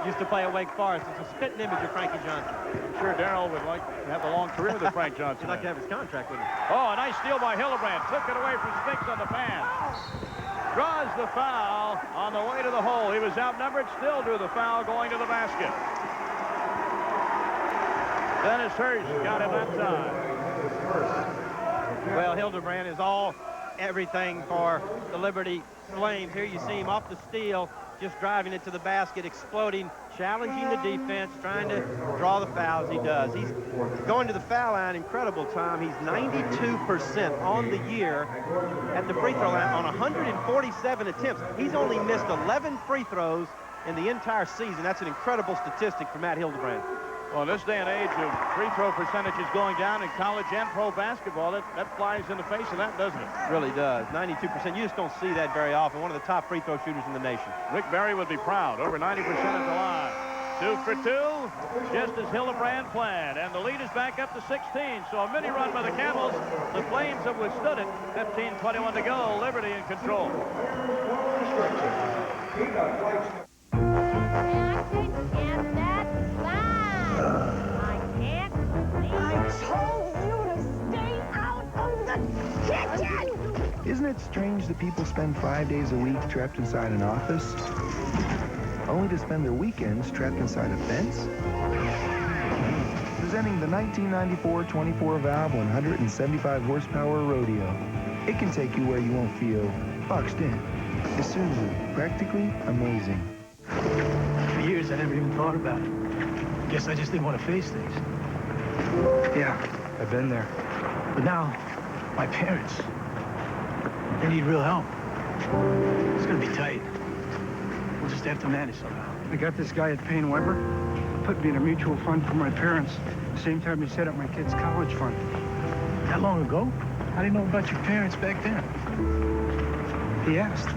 Used to play at Wake Forest. It's a spitting image of Frankie Johnson. I'm sure Darrell would like to have a long career that Frank Johnson He'd like to have his contract with him. Oh, a nice steal by Hildebrand. Took it away from Spinks on the pan. Draws the foul on the way to the hole. He was outnumbered, still drew the foul going to the basket. Dennis Hurst got him that time. Well, Hildebrand is everything for the Liberty Flames. Here you see him off the steal, just driving it to the basket, exploding, challenging the defense, trying to draw the fouls. He does. He's going to the foul line. Incredible, Tom. He's 92% on the year at the free throw line on 147 attempts. He's only missed 11 free throws in the entire season. That's an incredible statistic for Matt Hildebrand. Well, in this day and age of free throw percentages going down in college and pro basketball, that flies in the face of that, doesn't it? Really does. 92%. You just don't see that very often. One of the top free throw shooters in the nation. Rick Barry would be proud. Over 90% at the line. 2 for 2, just as Hildebrand planned. And the lead is back up to 16. So a mini run by the Camels. The Flames have withstood it. 15:21 to go. Liberty in control. Isn't it strange that people spend 5 days a week trapped inside an office, only to spend their weekends trapped inside a fence? Presenting the 1994 24-valve 175 horsepower rodeo. It can take you where you won't feel boxed in. Isuzu, practically amazing. For years, I never even thought about it. Guess I just didn't want to face things. Yeah, I've been there. But now, my parents, they need real help. It's gonna be tight. We'll just have to manage somehow. I got this guy at Payne Weber. Put me in a mutual fund for my parents. Same time he set up my kid's college fund. That long ago? How do you know about your parents back then? He asked.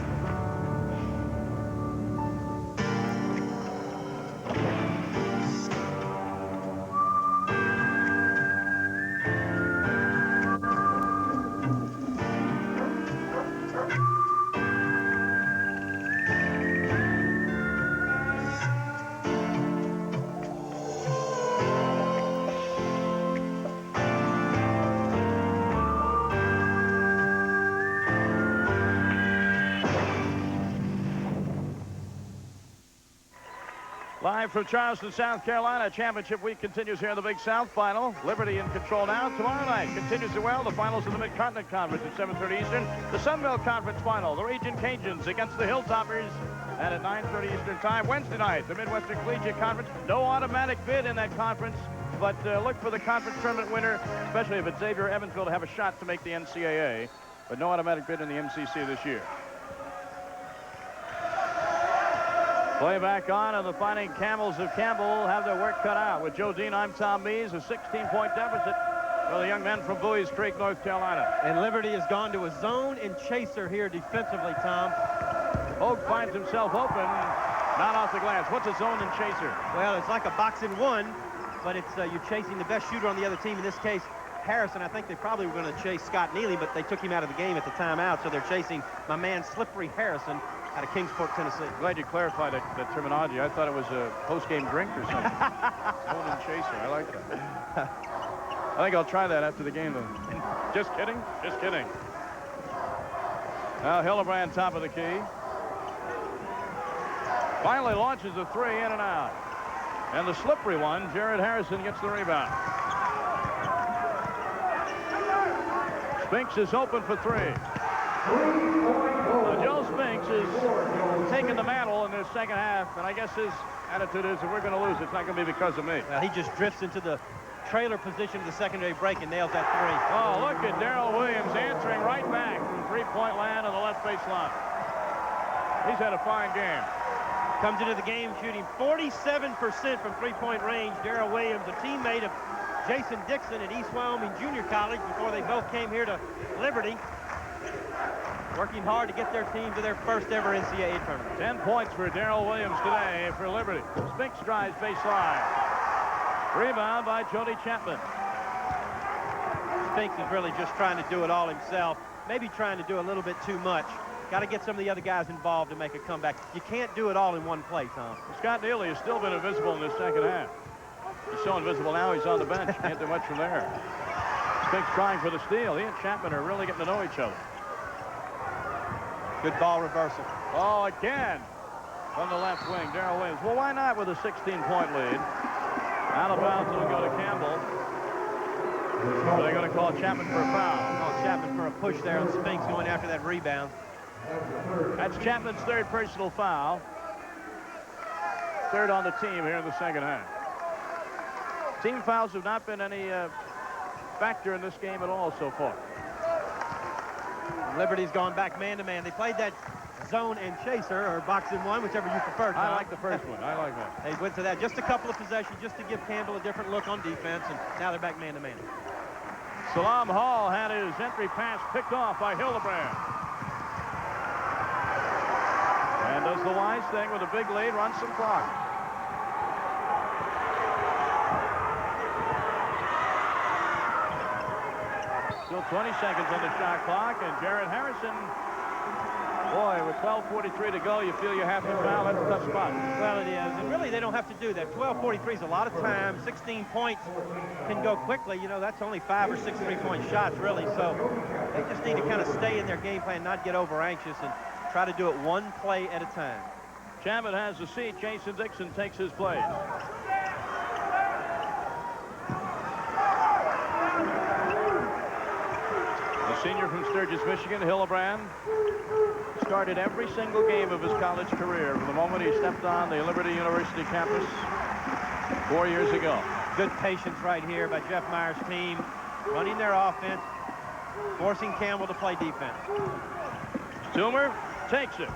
Live from Charleston, South Carolina, championship week continues here in the Big South final. Liberty in control now. Tomorrow night continues as well. The finals of the Mid-Continent Conference at 7:30 Eastern. The Sun Belt Conference final. The Raging Cajuns against the Hilltoppers. And at 9:30 Eastern time, Wednesday night, the Midwestern Collegiate Conference. No automatic bid in that conference, but look for the conference tournament winner, especially if it's Xavier Evansville, to have a shot to make the NCAA. But no automatic bid in the MCC this year. Play back on, and the Fighting Camels of Campbell have their work cut out. With Joe Dean, I'm Tom Mees. A 16-point deficit for the young men from Bowie's Creek, North Carolina. And Liberty has gone to a zone and chaser here defensively, Tom. Oak finds himself open, not off the glass. What's a zone and chaser? Well, it's like a box in one, but it's you're chasing the best shooter on the other team. In this case, Harrison. I think they probably were going to chase Scott Neely, but they took him out of the game at the timeout, so they're chasing my man Slippery Harrison out of Kingsport, Tennessee. Glad you clarified that terminology. I thought it was a post-game drink or something. Zone and chaser. I like that. I think I'll try that after the game, though. Just kidding. Just kidding. Now Hildebrand, top of the key. Finally launches a three, in and out. And the slippery one, Jared Harrison gets the rebound. Spinks is open for three. Joe Spinks is taking the mantle in this second half, and I guess his attitude is, if we're going to lose, it's not going to be because of me. He just drifts into the trailer position of the secondary break and nails that three. Oh, look at Darrell Williams answering right back from three-point land on the left baseline. He's had a fine game. Comes into the game shooting 47% from three-point range. Darrell Williams, a teammate of Jason Dixon at East Wyoming Junior College before they both came here to Liberty. Working hard to get their team to their first ever NCAA tournament. 10 points for Darrell Williams today for Liberty. Spinks drives baseline. Rebound by Jody Chapman. Spinks is really just trying to do it all himself. Maybe trying to do a little bit too much. Got to get some of the other guys involved to make a comeback. You can't do it all in one place, huh? Scott Neely has still been invisible in this second half. He's so invisible now he's on the bench. Can't do much from there. Spinks trying for the steal. He and Chapman are really getting to know each other. Good ball reversal. Oh, again from the left wing, Darrell Williams. Well, why not with a 16-point lead? Out of bounds, it'll go to Campbell. So they're going to call Chapman for a foul. Call Chapman for a push there on Spinks going after that rebound. That's Chapman's third personal foul. Third on the team here in the second half. Team fouls have not been any factor in this game at all so far. Liberty's gone back man-to-man. They played that zone and chaser, or box in one, whichever you prefer. I like the first one. I like that. They went to that just a couple of possessions just to give Campbell a different look on defense, and now they're back man-to-man. Salam Hall had his entry pass picked off by Hildebrand. And does the wise thing with a big lead, runs some clock. Still 20 seconds on the shot clock, and Jared Harrison, boy, with 12:43 to go, you feel you have to foul. That's a tough spot. Well, it is, and really they don't have to do that. 12:43 is a lot of time. 16 points can go quickly. You know, that's only 5 or 6 three-point shots, really. So they just need to kind of stay in their game plan, not get over anxious, and try to do it one play at a time. Chapman has the seat. Jason Dixon takes his place. The senior from Sturgis, Michigan, Hildebrand, started every single game of his college career from the moment he stepped on the Liberty University campus 4 years ago. Good patience right here by Jeff Meyer's team, running their offense, forcing Campbell to play defense. Toomer takes it.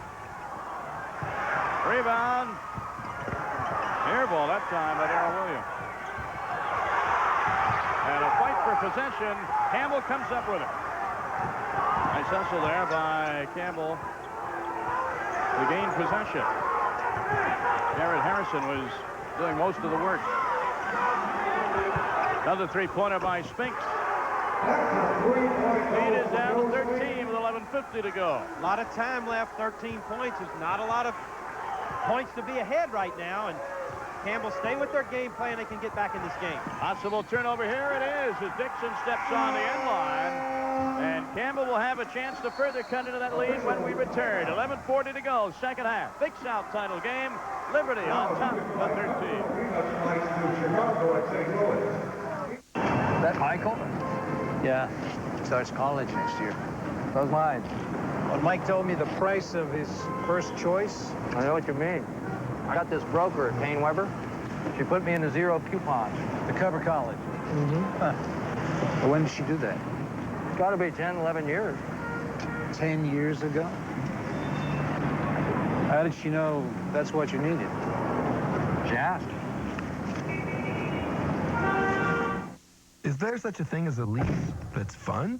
Rebound. Air ball that time by Darrell Williams. And a fight for possession. Campbell comes up with it. Nice hustle there by Campbell to gain possession. Jared Harrison was doing most of the work. Another three-pointer by Spinks. Lead is down to 13 with 11:50 to go. A lot of time left. 13 points is not a lot of points to be ahead right now, and Campbell stay with their game plan. They can get back in this game. Possible turnover here it is as Dixon steps on the end line, and Campbell will have a chance to further cut into that lead when we return. 11:40 to go, second half. Big South title game. Liberty on top of 13. Is that Michael? Yeah. Starts college next year. So's mine. When Mike told me the price of his first choice, I know what you mean. I got this broker at Payne Weber. She put me in a zero coupon to cover college. Huh. Well, when did she do that? It's got to be 10, 11 years. 10 years ago? How did she know that's what you needed? She asked. Is there such a thing as a lease that's fun?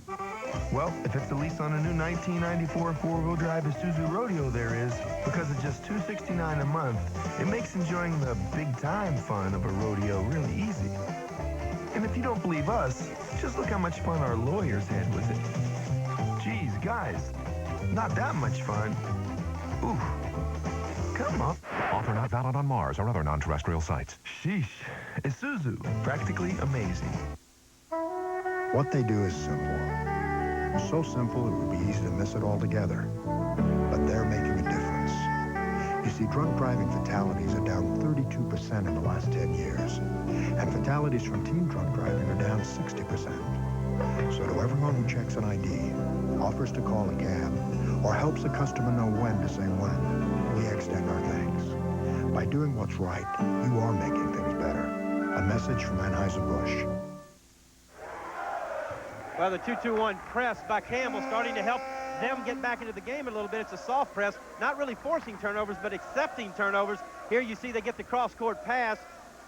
Well, if it's a lease on a new 1994 four-wheel drive Isuzu Rodeo, there is, because at just $269 a month, it makes enjoying the big-time fun of a rodeo really easy. And if you don't believe us, just look how much fun our lawyers had with it. Geez, guys, not that much fun. Ooh, come on. Offer not valid on Mars or other non-terrestrial sites. Sheesh, Isuzu, practically amazing. What they do is simple. So simple it would be easy to miss it altogether. But they're making a difference. You see, drunk driving fatalities are down 32% in the last 10 years. And fatalities from teen drunk driving are down 60%. So to everyone who checks an ID, offers to call a cab, or helps a customer know when to say when, we extend our thanks. By doing what's right, you are making things better. A message from Anheuser-Busch. Well, the 2-2-1 press by Campbell starting to help them get back into the game a little bit. It's a soft press, not really forcing turnovers, but accepting turnovers. Here you see they get the cross-court pass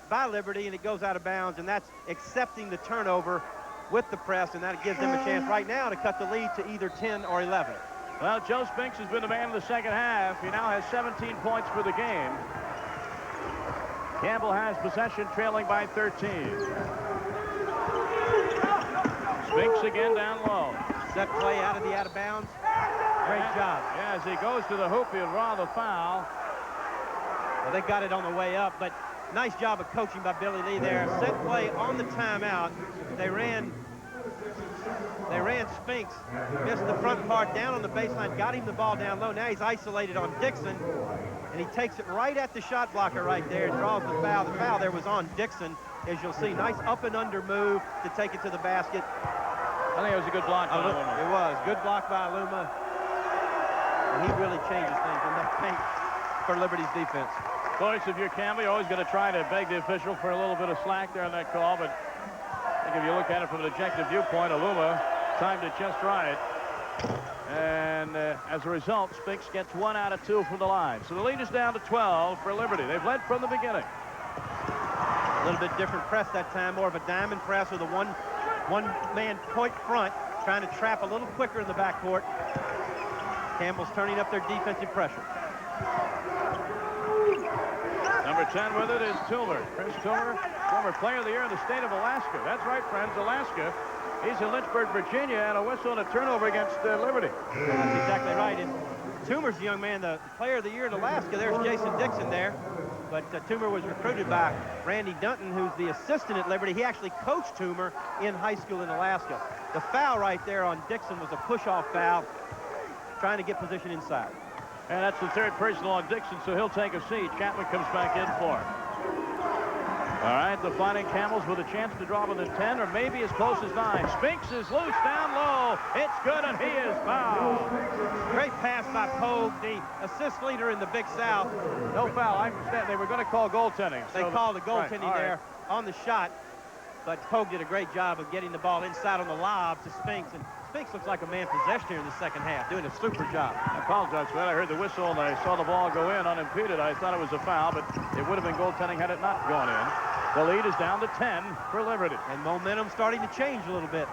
by Liberty, and it goes out of bounds, and that's accepting the turnover with the press, and that gives them a chance right now to cut the lead to either 10 or 11. Well, Joe Spinks has been the man of the second half. He now has 17 points for the game. Campbell has possession, trailing by 13. Spinks again down low. Set play out of the out-of-bounds. Great job. Yeah, as he goes to the hoop, he'll draw the foul. Well, they got it on the way up, but nice job of coaching by Billy Lee there. Set play on the timeout. They ran Spinks, missed the front part down on the baseline, got him the ball down low. Now he's isolated on Dixon, and he takes it right at the shot blocker right there and draws the foul. The foul there was on Dixon, as you'll see. Nice up and under move to take it to the basket. I think it was a good block by Aluma. It was. Good block by Aluma. And he really changes things in that paint for Liberty's defense. Of course, if you're Campbell, you're always going to try to beg the official for a little bit of slack there on that call, but I think if you look at it from an objective viewpoint, Aluma timed it just right. And as a result, Spinks gets 1 out of 2 from the line. So the lead is down to 12 for Liberty. They've led from the beginning. A little bit different press that time, more of a diamond press with a one-man point front, trying to trap a little quicker in the backcourt. Campbell's turning up their defensive pressure. Number 10 with it is Toomer. Chris Toomer, former player of the year in the state of Alaska. That's right, friends, Alaska. He's in Lynchburg, Virginia, and a whistle and a turnover against Liberty. That's exactly right. And Toomer's the young man, the player of the year in Alaska. There's Jason Dixon there. But Toomer was recruited by Randy Dunton, who's the assistant at Liberty. He actually coached Toomer in high school in Alaska. The foul right there on Dixon was a push-off foul, trying to get position inside. And that's the third personal on Dixon, so he'll take a seat. Chapman comes back in for him. All right, the Fighting Camels with a chance to draw within 10 or maybe as close as 9. Spinks is loose down low. It's good, and he is fouled. Great pass by Pogue, the assist leader in the Big South. No foul. I understand they were going to call goaltending. They called the goaltending there on the shot, but Pogue did a great job of getting the ball inside on the lob to Spinks, and Spinks looks like a man possessed here in the second half, doing a super job. I apologize for that. I heard the whistle and I saw the ball go in unimpeded. I thought it was a foul, but it would have been goaltending had it not gone in. The lead is down to 10 for Liberty. And momentum starting to change a little bit.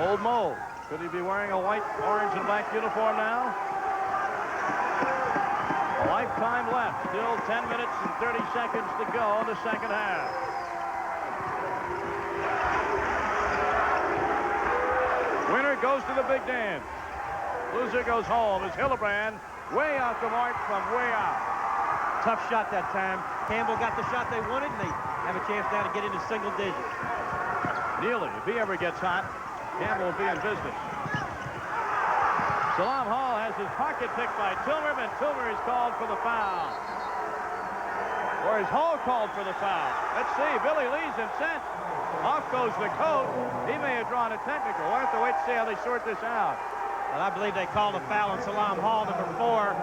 Old Mo. Could he be wearing a white, orange, and black uniform now? A lifetime left. Still 10 minutes and 30 seconds to go in the second half. Winner goes to the big dance. Loser goes home as Hillebrand way off the mark from way out. Tough shot that time. Campbell got the shot they wanted, and they have a chance now to get into single digits. Neely, if he ever gets hot, Campbell will be in business. Salam Hall has his pocket picked by Toomer, and Toomer is called for the foul. Or is Hall called for the foul? Let's see. Billy Lee's incensed. Off goes the coat. He may have drawn a technical. We'll have to wait to see how they sort this out. Well, I believe they called a foul on Salam Hall, number 4.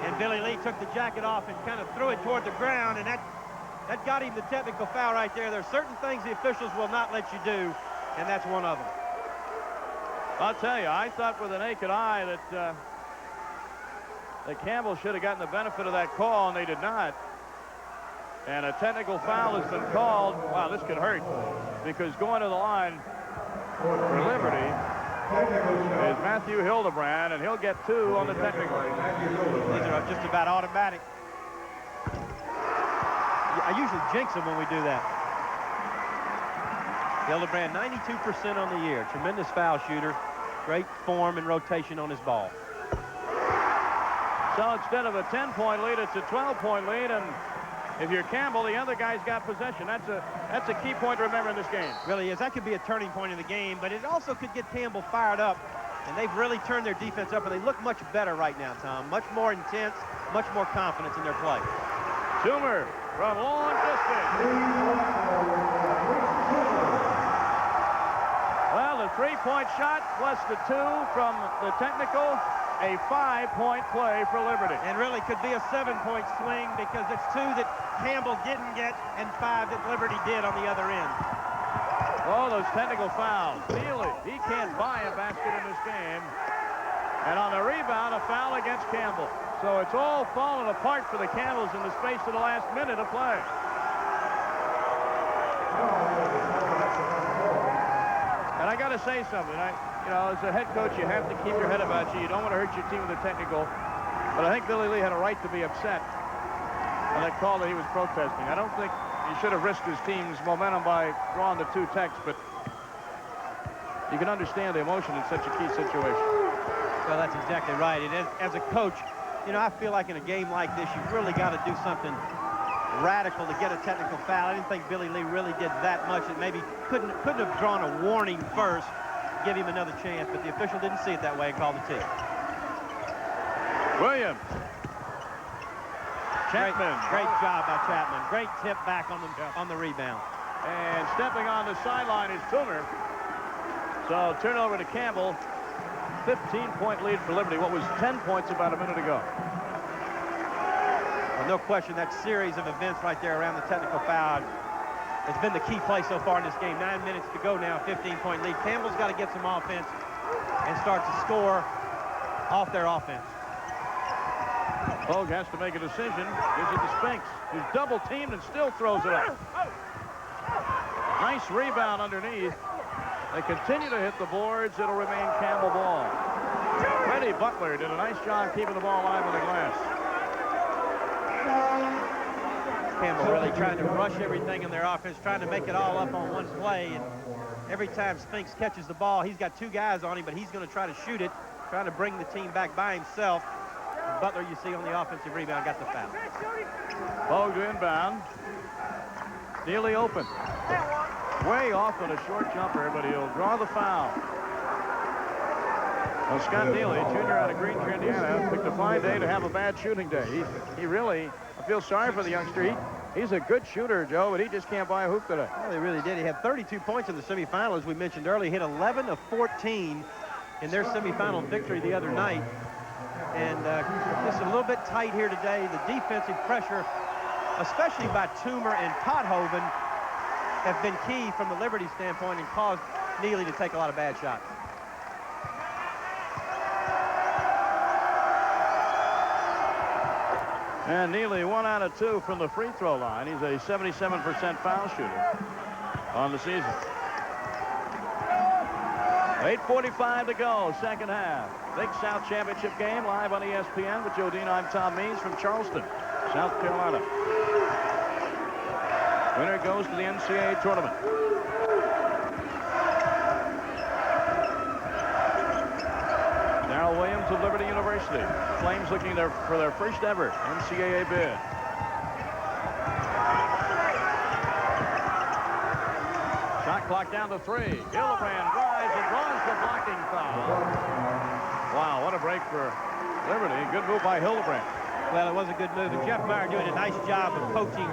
And Billy Lee took the jacket off and kind of threw it toward the ground, and that got him the technical foul right there. There's certain things the officials will not let you do, and that's one of them. I'll tell you, I thought with a naked eye that Campbell should have gotten the benefit of that call, and they did not. And a technical foul has been called. Wow, this could hurt, because going to the line for Liberty is Matthew Hildebrand, and he'll get 2 on the technical. These are just about automatic. I usually jinx them when we do that. Hildebrand, 92% on the year. Tremendous foul shooter. Great form and rotation on his ball. So instead of a 10-point lead, it's a 12-point lead, and If you're Campbell, the other guy's got possession. That's a key point to remember in this game. Really is. That could be a turning point in the game, but it also could get Campbell fired up. And they've really turned their defense up, and they look much better right now, Tom. Much more intense, much more confidence in their play. Toomer from long distance. Well, the three-point shot plus the 2 from the technical, a 5-point play for Liberty. And really could be a 7-point swing because it's 2 that Campbell didn't get and 5 that Liberty did on the other end. Oh, those technical fouls. Neely, he can't buy a basket in this game. And on the rebound, a foul against Campbell. So it's all fallen apart for the Camels in the space of the last minute of play. And I got to say something. You know, as a head coach, you have to keep your head about you. You don't want to hurt your team with a technical. But I think Billy Lee had a right to be upset on that call that he was protesting. I don't think he should have risked his team's momentum by drawing the 2 techs, but you can understand the emotion in such a key situation. Well, that's exactly right. And as a coach, you know, I feel like in a game like this, you really got to do something radical to get a technical foul. I didn't think Billy Lee really did that much. And maybe couldn't have drawn a warning first, give him another chance. But the official didn't see it that way and called the tip. Williams. Chapman. Great job by Chapman. Great tip back on the rebound. And stepping on the sideline is Toomer. So turnover to Campbell. 15-point lead for Liberty. What was 10 points about a minute ago. Well, no question that series of events right there around the technical foul has been the key play so far in this game. 9 minutes to go now, 15-point lead. Campbell's got to get some offense and start to score off their offense. Hogue has to make a decision. Gives it to Spinks, who's double-teamed and still throws it up. Nice rebound underneath. They continue to hit the boards. It'll remain Campbell ball. Freddie Butler did a nice job keeping the ball alive on the glass. Campbell really trying to rush everything in their offense, trying to make it all up on one play. And every time Spinks catches the ball, he's got 2 guys on him, but he's going to try to shoot it, trying to bring the team back by himself. And Butler, you see on the offensive rebound, got the foul. Hogue to inbound. Neely open. Way off on a short jumper, but he'll draw the foul. Well, Scott Neely, junior out of Granger, Indiana, picked a fine day to have a bad shooting day. He really, I feel sorry for the youngster. He's a good shooter, Joe, but he just can't buy a hoop today. Well, he really did. He had 32 points in the semifinal, as we mentioned earlier. He hit 11 of 14 in their semifinal victory the other night. And just a little bit tight here today. The defensive pressure, especially by Toomer and Pothoven, have been key from the Liberty standpoint and caused Neely to take a lot of bad shots. And Neely 1 out of 2 from the free throw line. He's a 77% foul shooter on the season. 8:45 to go, second half. Big South Championship game live on ESPN with Joe Dean. I'm Tom Means from Charleston, South Carolina. Winner goes to the NCAA tournament. Darrell Williams of Liberty University. Flames looking for their first ever NCAA bid. Shot clock down to 3. Hildebrand drives and draws the blocking foul. Wow, what a break for Liberty. Good move by Hildebrand. Well, it was a good move, and Jeff Meyer doing a nice job of coaching,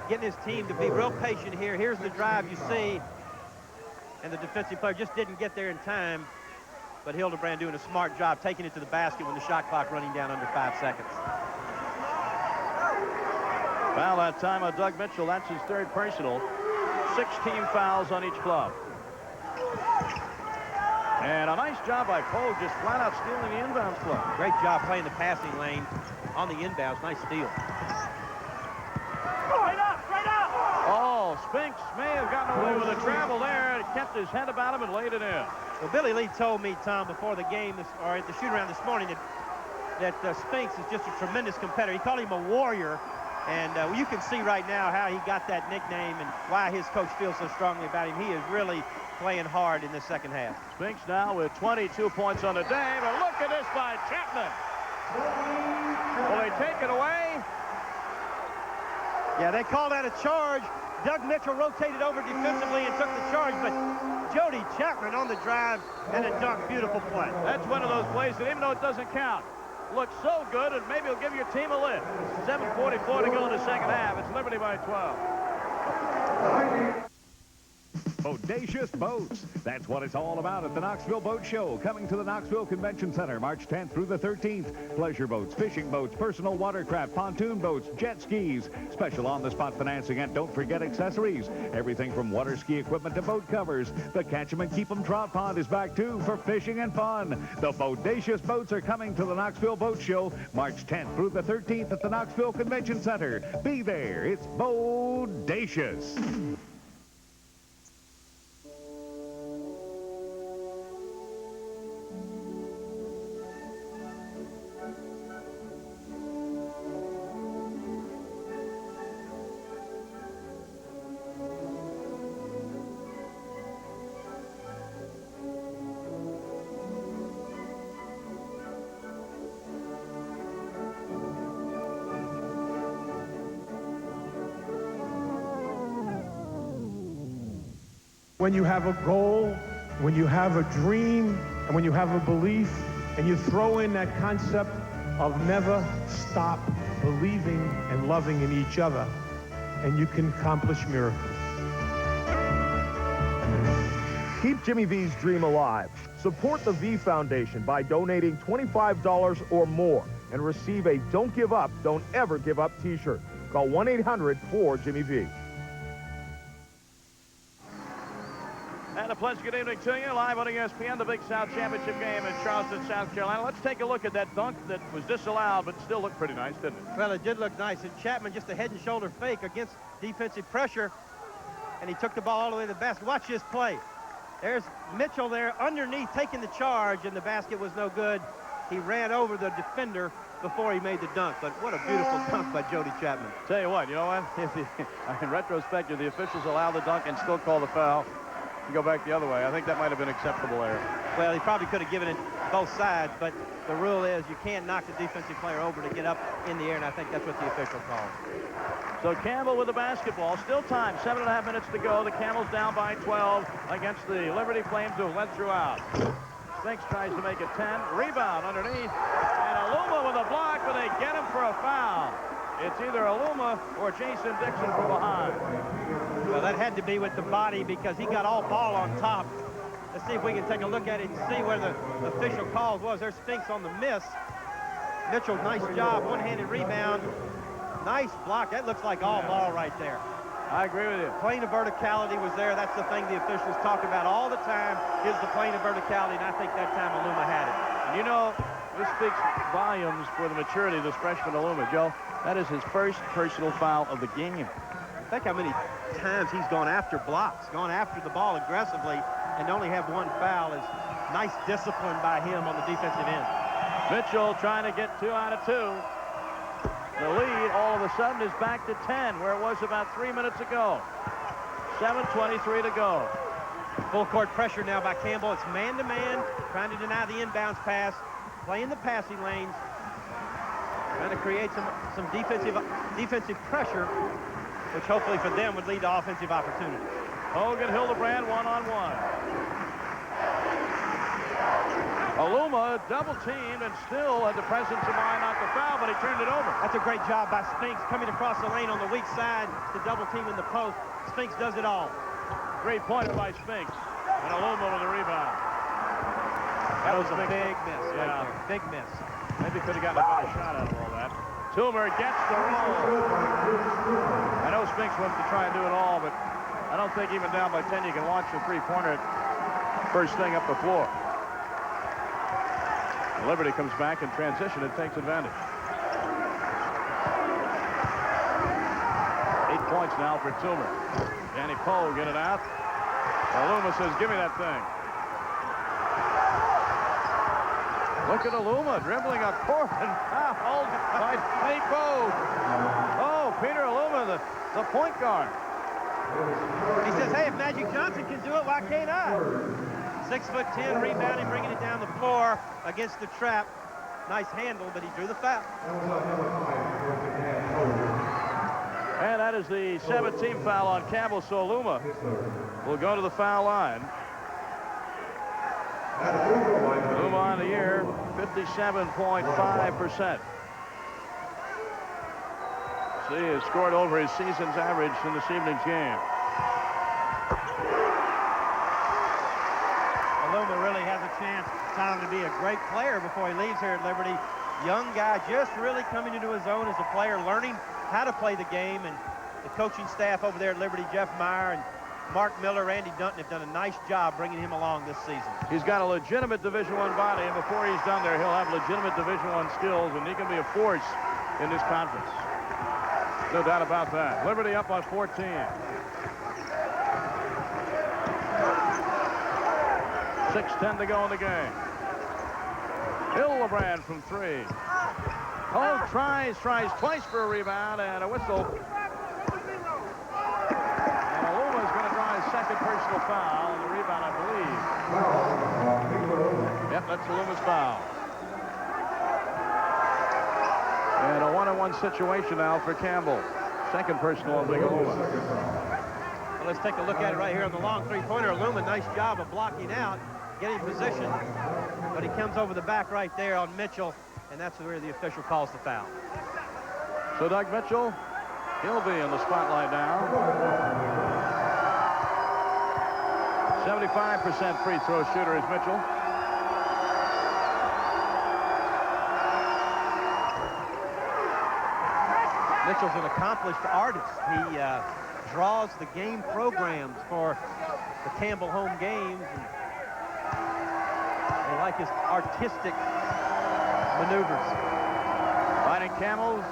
getting his team to be real patient here. Here's the drive you see, and the defensive player just didn't get there in time, but Hildebrand doing a smart job taking it to the basket when the shot clock running down under 5 seconds. Foul that time on Doug Mitchell. That's his 3rd personal. 6 team fouls on each club. And a nice job by Poe, just flat out stealing the inbounds play. Great job playing the passing lane on the inbounds. Nice steal. Oh, Spinks may have gotten away with a travel there. Kept his head about him and laid it in. Well, Billy Lee told me, Tom, before the game, or at the shoot-around this morning, that Spinks is just a tremendous competitor. He called him a warrior. And you can see right now how he got that nickname and why his coach feels so strongly about him. He is really playing hard in the second half. Spinks now with 22 points on the day, but look at this by Chapman. Will they take it away? Yeah, they called out a charge. Doug Mitchell rotated over defensively and took the charge, but Jody Chapman on the drive and a dunk. Beautiful play. That's one of those plays that even though it doesn't count, looks so good and maybe it'll give your team a lift. 7:44 to go in the second half. It's Liberty by 12. Bodacious boats. That's what it's all about at the Knoxville Boat Show. Coming to the Knoxville Convention Center March 10th through the 13th. Pleasure boats, fishing boats, personal watercraft, pontoon boats, jet skis. Special on-the-spot financing, and don't forget accessories. Everything from water ski equipment to boat covers. The Catch 'em and Keep 'em Trout Pond is back too for fishing and fun. The Bodacious boats are coming to the Knoxville Boat Show March 10th through the 13th at the Knoxville Convention Center. Be there. It's Bodacious. When you have a goal, when you have a dream, and when you have a belief, and you throw in that concept of never stop believing and loving in each other, and you can accomplish miracles. Keep Jimmy V's dream alive. Support the V Foundation by donating $25 or more and receive a Don't Give Up, Don't Ever Give Up t-shirt. Call 1-800-4-JIMMY-V. And a pleasant good evening to you. Live on ESPN, the Big South Championship game in Charleston, South Carolina. Let's take a look at that dunk that was disallowed, but still looked pretty nice, didn't it? Well, it did look nice. And Chapman just a head and shoulder fake against defensive pressure. And he took the ball all the way to the basket. Watch this play. There's Mitchell there underneath taking the charge, and the basket was no good. He ran over the defender before he made the dunk. But what a beautiful dunk by Jody Chapman. Tell you what, you know what? In retrospect, if the officials allow the dunk and still call the foul, you go back the other way. I think that might have been acceptable there. Well, he probably could have given it both sides, but the rule is you can't knock the defensive player over to get up in the air, and I think that's what the official called. So Campbell with the basketball. Still time, 7.5 minutes to go. The Camels down by 12 against the Liberty Flames who went throughout. Spinks tries to make it 10. Rebound underneath. And Aluma with a block, but they get him for a foul. It's either Aluma or Jason Dixon from behind. Well, that had to be with the body because he got all ball on top. Let's see if we can take a look at it and see where the official call was. There's Spinks on the miss. Mitchell, nice job. One-handed rebound. Nice block. That looks like all ball right there. I agree with you. Plane of verticality was there. That's the thing the officials talk about all the time is the plane of verticality, and I think that time Aluma had it. And you know, this speaks volumes for the maturity of this freshman Aluma, Joe. That is his first personal foul of the game. Think how many times he's gone after blocks, gone after the ball aggressively, and only have one foul is nice discipline by him on the defensive end. Mitchell trying to get 2 out of 2. The lead all of a sudden is back to 10, where it was about 3 minutes ago. 7:23 to go. Full court pressure now by Campbell. It's man-to-man, trying to deny the inbounds pass, playing the passing lanes, trying to create some defensive pressure, which hopefully for them would lead to offensive opportunities. Hogan Hildebrand one-on-one. Aluma double-teamed and still had the presence of mind not to foul, but he turned it over. That's a great job by Spinks coming across the lane on the weak side to double-team in the post. Spinks does it all. Great pointer by Spinks. And Aluma with the rebound. That was a big miss right there. Big miss. Maybe could have gotten a better shot out of all that. Toomer gets the roll. I know Spinks wants to try and do it all, but I don't think even down by 10 you can launch a three-pointer first thing up the floor. Liberty comes back in transition and takes advantage. 8 points now for Toomer. Danny Poe get it out. Aluma says, give me that thing. Look at Aluma dribbling a court and fouled by Danny Poe. Oh, Peter Aluma, the point guard. He says, hey, if Magic Johnson can do it, why can't I? 6'10", rebounding, bringing it down the floor against the trap. Nice handle, but he drew the foul. And that is the 17th foul on Campbell, so Luma will go to the foul line. Luma on the year, 57.5%. He has scored over his season's average in this evening's game. Luma really has a chance, Tom, to be a great player before he leaves here at Liberty. Young guy, just really coming into his own as a player, learning how to play the game, and the coaching staff over there at Liberty, Jeff Meyer and Mark Miller, Randy Dunton, have done a nice job bringing him along this season. He's got a legitimate Division I body, and before he's done there, he'll have legitimate Division I skills, and he can be a force in this conference. No doubt about that. Liberty up on 14. .6:10 to go in the game. Hildebrand from 3. Oh, tries twice for a rebound and a whistle. And Aluma's going to draw his second personal foul on the rebound, I believe. Yep, that's Aluma's foul. And a one-on-one situation now for Campbell. Second personal on Big Aluma. Well, let's take a look at it right here on the long three-pointer. Aluma, nice job of blocking out, getting position, but he comes over the back right there on Mitchell, and that's where the official calls the foul. So Doug Mitchell, he'll be in the spotlight now. 75% free throw shooter is Mitchell. Mitchell's an accomplished artist. He draws the game programs for the Campbell home games. And they like his artistic maneuvers. Fighting Camels,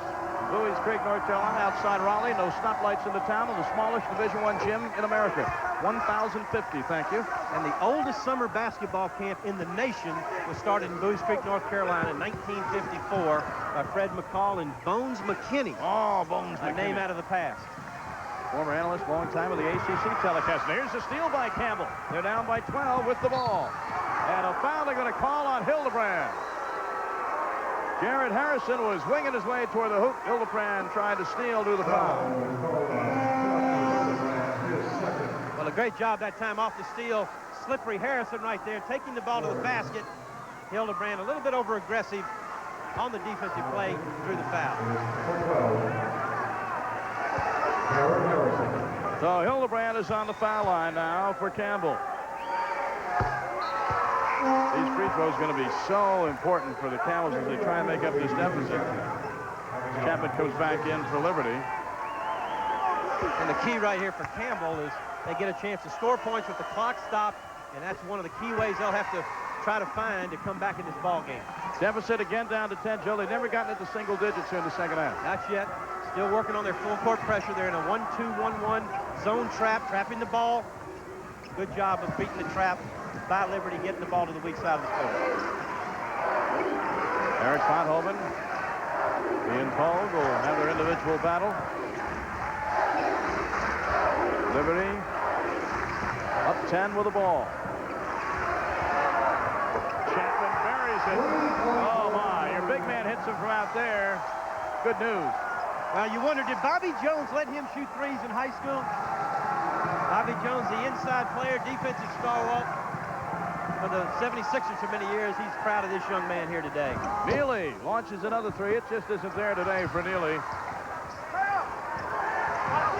Bowie's Creek, North Carolina, outside Raleigh. No stoplights in the town, and the smallest Division I gym in America. 1,050, thank you. And the oldest summer basketball camp in the nation was started in Bowie's Creek, North Carolina in 1954 by Fred McCall and Bones McKinney. Oh, Bones McKinney. A name out of the past. Former analyst, long time of the ACC telecast. And here's a steal by Campbell. They're down by 12 with the ball. And a foul they're going to call on Hildebrand. Jared Harrison was winging his way toward the hoop. Hildebrand tried to steal, do the foul. Well, a great job that time off the steal. Slippery Harrison right there, taking the ball to the basket. Hildebrand a little bit over-aggressive on the defensive play, drew the foul. So Hildebrand is on the foul line now for Campbell. These free throws are going to be so important for the Camels as they try and make up this deficit. Chapman comes back in for Liberty. And the key right here for Campbell is they get a chance to score points with the clock stopped, and that's one of the key ways they'll have to try to find to come back in this ball game. Deficit again down to 10, Joe. They've never gotten into single digits here in the second half. Not yet. Still working on their full court pressure. They're in a 1-2-1-1 zone trap, trapping the ball. Good job of beating the trap by Liberty, getting the ball to the weak side of the court. Eric Fonthoven, Ian Pogue will have their individual battle. Liberty up 10 with the ball. Chapman buries it. Oh my, your big man hits him from out there. Good news. Well, you wonder, did Bobby Jones let him shoot threes in high school? Bobby Jones, the inside player, defensive stalwart for the 76ers for many years. He's proud of this young man here today. Neely launches another three. It just isn't there today for Neely.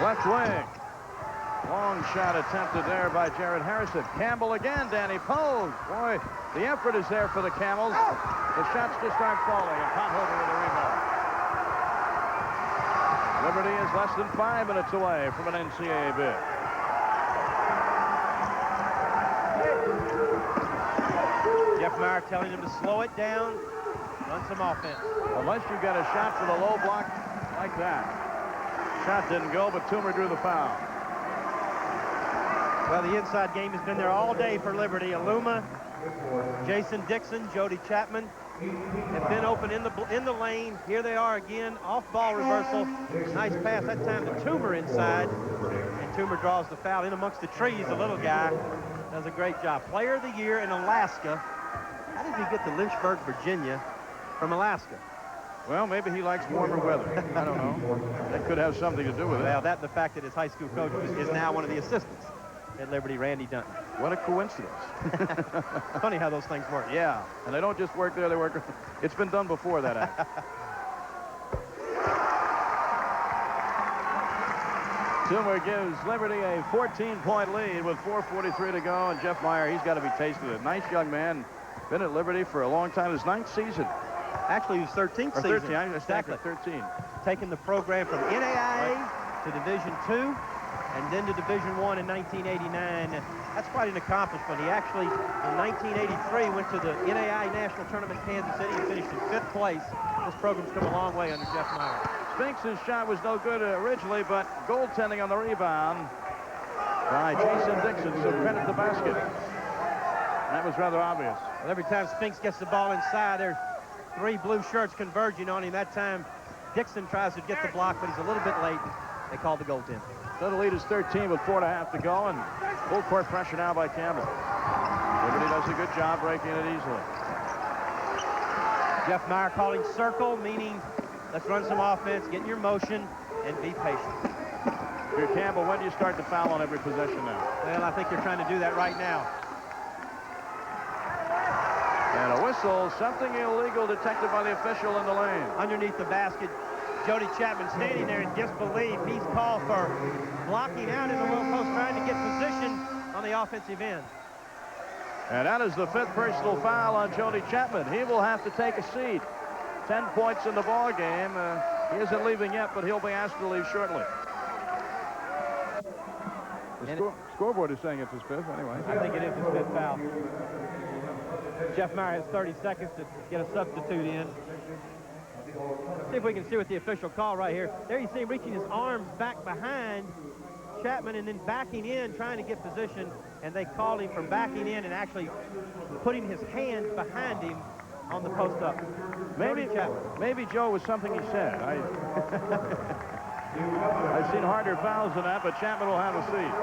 Left wing. Long shot attempted there by Jared Harrison. Campbell again, Danny Pogue. Boy, the effort is there for the Camels. The shots just aren't falling, and Fonthoven with a rebound. Liberty is less than 5 minutes away from an NCAA bid. Jeff Meyer telling him to slow it down, run some offense. Unless you get a shot for the low block like that. Shot didn't go, but Toomer drew the foul. Well, the inside game has been there all day for Liberty. Aluma, Jason Dixon, Jody Chapman have been open in the lane. Here they are again, off-ball reversal. Nice pass that time to Toomer inside. And Toomer draws the foul in amongst the trees. The little guy does a great job. Player of the year in Alaska. How did he get to Lynchburg, Virginia from Alaska? Well, maybe he likes warmer weather. I don't know. That could have something to do with it. Well, that and the fact that his high school coach is now one of the assistants at Liberty, Randy Dunton. What a coincidence. Funny how those things work. Yeah, and they don't just work there, they work. It's been done before, that act. Toomer gives Liberty a 14-point lead with 4:43 to go, and Jeff Meyer, he's got to be tasted it. Nice young man, been at Liberty for a long time, his 9th season. Actually, his 13th or season. 13, I exactly. 13. Taking the program from NAIA to Division II and then to Division I in 1989. That's quite an accomplishment. He actually, in 1983, went to the NAIA National Tournament in Kansas City and finished in 5th place. This program's come a long way under Jeff Meyer. Spinks' shot was no good originally, but goaltending on the rebound by Jason Dixon, so credit the basket. That was rather obvious. Well, every time Spinks gets the ball inside, there's 3 blue shirts converging on him. That time, Dixon tries to get the block, but he's a little bit late. They called the goaltender. So the lead is 13 with 4.5 to go, and full court pressure now by Campbell. Liberty does a good job breaking it easily. Jeff Meyer calling circle, meaning let's run some offense, get in your motion, and be patient. If you're Campbell, when do you start to foul on every possession now? Well, I think they're trying to do that right now. And a whistle, something illegal detected by the official in the lane. Underneath the basket, Jody Chapman standing there in disbelief. He's called for blocking out in the low post, trying to get position on the offensive end. And that is the 5th personal foul on Jody Chapman. He will have to take a seat. 10 points in the ball game. He isn't leaving yet, but he'll be asked to leave shortly. The scoreboard is saying it's his 5th anyway. I think it is his 5th foul. Jeff Meyer has 30 seconds to get a substitute in. Let's see if we can see what the official call right here. There you see him reaching his arms back behind Chapman and then backing in, trying to get position, and they called him for backing in and actually putting his hands behind him on the post-up. Maybe, Joe, was something he said. I've seen harder fouls than that, but Chapman will have a seat.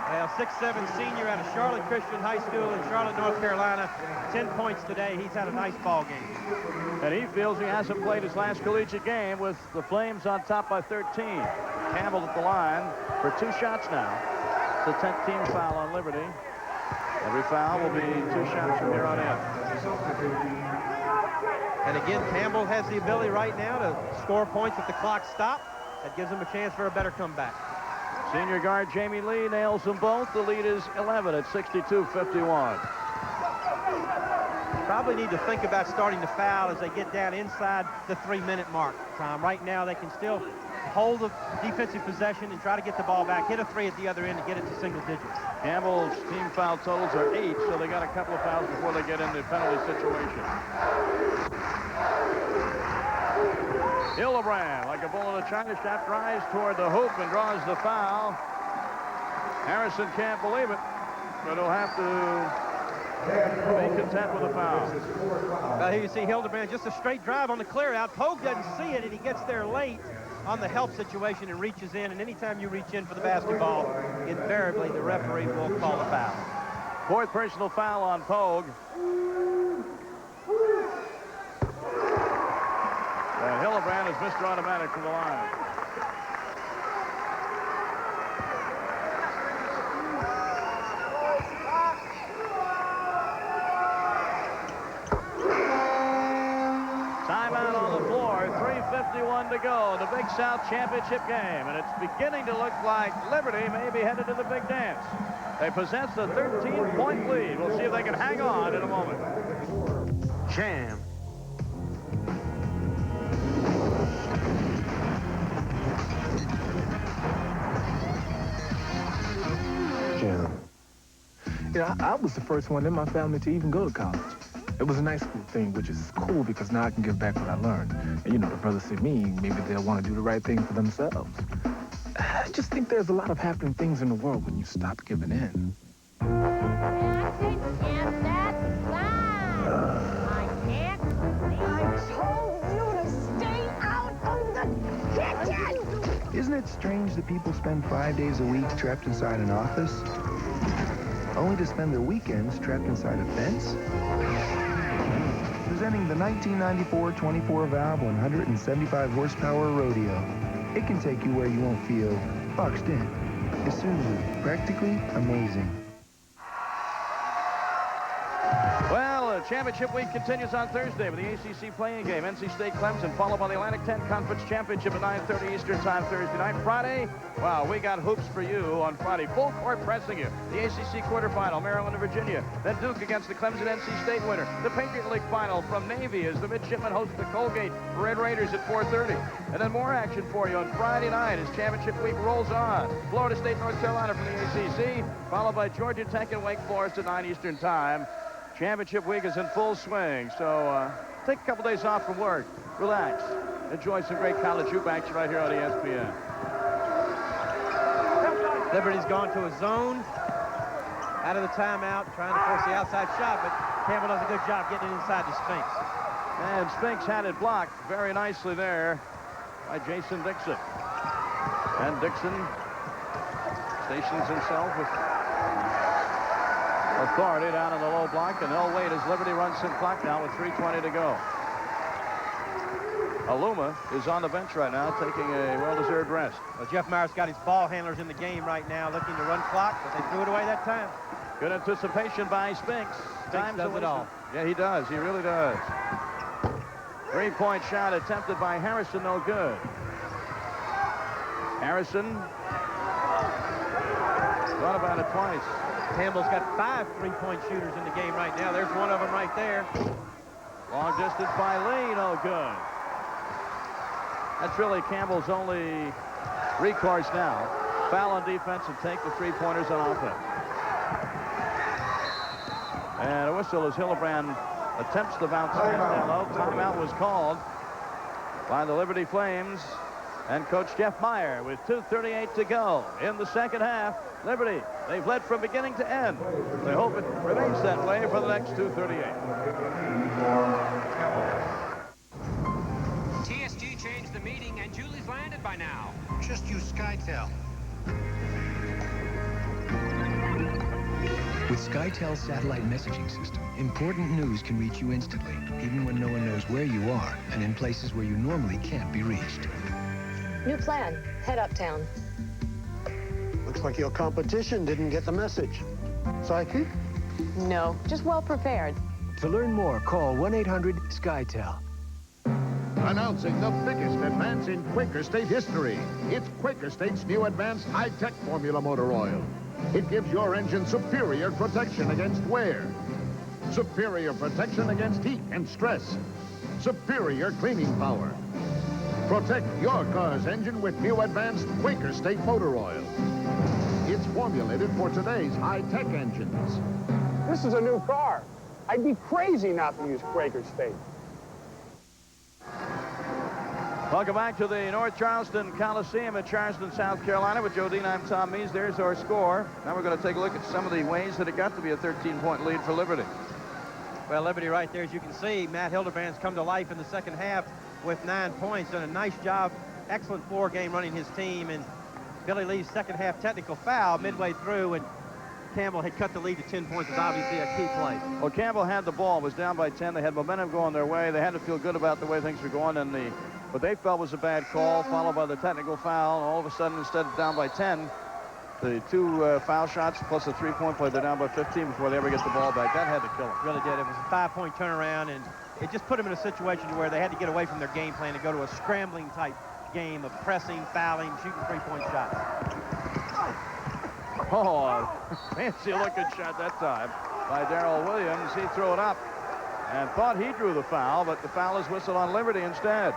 Well, 6'7" senior out of Charlotte Christian High School in Charlotte, North Carolina. 10 points today. He's had a nice ball game. And he feels he hasn't played his last collegiate game with the Flames on top by 13. Campbell at the line for 2 shots now. It's a 10th team foul on Liberty. Every foul will be 2 shots from here on in. And again, Campbell has the ability right now to score points if the clock stops. That gives him a chance for a better comeback. Senior guard Jamie Lee nails them both. The lead is 11 at 62-51. Probably need to think about starting to foul as they get down inside the 3-minute mark, Tom. Right now, they can still hold the defensive possession and try to get the ball back, hit a 3 at the other end to get it to single digits. Campbell's team foul totals are 8, so they got a couple of fouls before they get in the penalty situation. Hildebrand, like a bull in a china shop, drives toward the hoop and draws the foul. Harrison can't believe it, but he'll have to be content with the foul. Well, here you see Hildebrand, just a straight drive on the clear out. Pogue doesn't see it, and he gets there late on the help situation and reaches in. And anytime you reach in for the basketball, invariably the referee will call a foul. 4th personal foul on Pogue. And Hildebrand is Mr. Automatic from the line. Timeout on the floor, 3:51 to go in the Big South Championship game. And it's beginning to look like Liberty may be headed to the big dance. They possess a 13-point lead. We'll see if they can hang on in a moment. Jam. You know, I was the first one in my family to even go to college. It was a nice thing, which is cool because now I can give back what I learned. And, you know, the brothers see me, maybe they'll want to do the right thing for themselves. I just think there's a lot of happening things in the world when you stop giving in. Isn't it strange that people spend 5 days a week trapped inside an office, only to spend their weekends trapped inside a fence? Presenting the 1994 24-valve 175 horsepower rodeo. It can take you where you won't feel boxed in. Isuzu, practically amazing. Well, championship week continues on Thursday with the ACC playing game. NC State Clemson, followed by the Atlantic 10 Conference Championship at 9:30 Eastern Time Thursday night. Friday, wow, we got hoops for you on Friday. Full court pressing you. The ACC quarterfinal, Maryland and Virginia. Then Duke against the Clemson NC State winner. The Patriot League final from Navy as the midshipmen host the Colgate Red Raiders at 4:30. And then more action for you on Friday night as championship week rolls on. Florida State, North Carolina from the ACC, followed by Georgia Tech and Wake Forest at 9 Eastern Time. Championship week is in full swing, so take a couple days off from work, relax, enjoy some great college hoop action right here on ESPN. Liberty's gone to a zone, out of the timeout, trying to force the outside shot, but Campbell does a good job getting inside the Sphinx. And Sphinx had it blocked very nicely there by Jason Dixon. And Dixon stations himself with authority down in the low block, and they'll wait as Liberty runs some clock now with 3:20 to go. Aluma is on the bench right now, taking a well-deserved rest. Well, Jeff Myers got his ball handlers in the game right now, looking to run clock, but they threw it away that time. Good anticipation by Sphinx. Sphinx does it all. Yeah, he does. He really does. Three-point shot attempted by Harrison, no good. Harrison thought about it twice. Campbell's got 5 three-point shooters in the game right now. There's one of them right there. Long distance by Lee, no good. That's really Campbell's only recourse now. Foul on defense and take the three-pointers on offense. And a whistle as Hillebrand attempts the bounce against Dello. Timeout was called by the Liberty Flames and Coach Jeff Meyer with 2:38 to go in the second half. Liberty, they've led from beginning to end. They hope it remains that way for the next 2:38. TSG changed the meeting and Julie's landed by now. Just use SkyTel. With SkyTel's satellite messaging system, important news can reach you instantly, even when no one knows where you are and in places where you normally can't be reached. New plan. Head uptown. Looks like your competition didn't get the message. Psychic? No, just well prepared. To learn more, call 1-800-SkyTel. Announcing the biggest advance in Quaker State history. It's Quaker State's new advanced high-tech formula motor oil. It gives your engine superior protection against wear, superior protection against heat and stress, superior cleaning power. Protect your car's engine with new advanced Quaker State motor oil. It's formulated for today's high-tech engines. This is a new car. I'd be crazy not to use Quaker State. Welcome back to the North Charleston Coliseum in Charleston, South Carolina. With Joe Dean, I'm Tom Means. There's our score. Now we're going to take a look at some of the ways that it got to be a 13-point lead for Liberty. Well, Liberty right there, as you can see, Matt Hildebrand's come to life in the second half with 9 points. Done a nice job, excellent floor game running his team. And Billy Lee's second half technical foul midway through, and Campbell had cut the lead to 10 points. Is obviously a key play. Well, Campbell had the ball, was down by 10. They had momentum going their way. They had to feel good about the way things were going, and what they felt was a bad call, followed by the technical foul. All of a sudden, instead of down by 10, the 2 foul shots plus a 3-point play, they're down by 15 before they ever get the ball back. That had to kill them. Really did. It was a 5-point turnaround, and it just put them in a situation where they had to get away from their game plan and go to a scrambling type game of pressing, fouling, shooting 3-point shots. Oh, fancy looking shot that time by Darrell Williams. He threw it up and thought he drew the foul, but the foul is whistled on Liberty instead.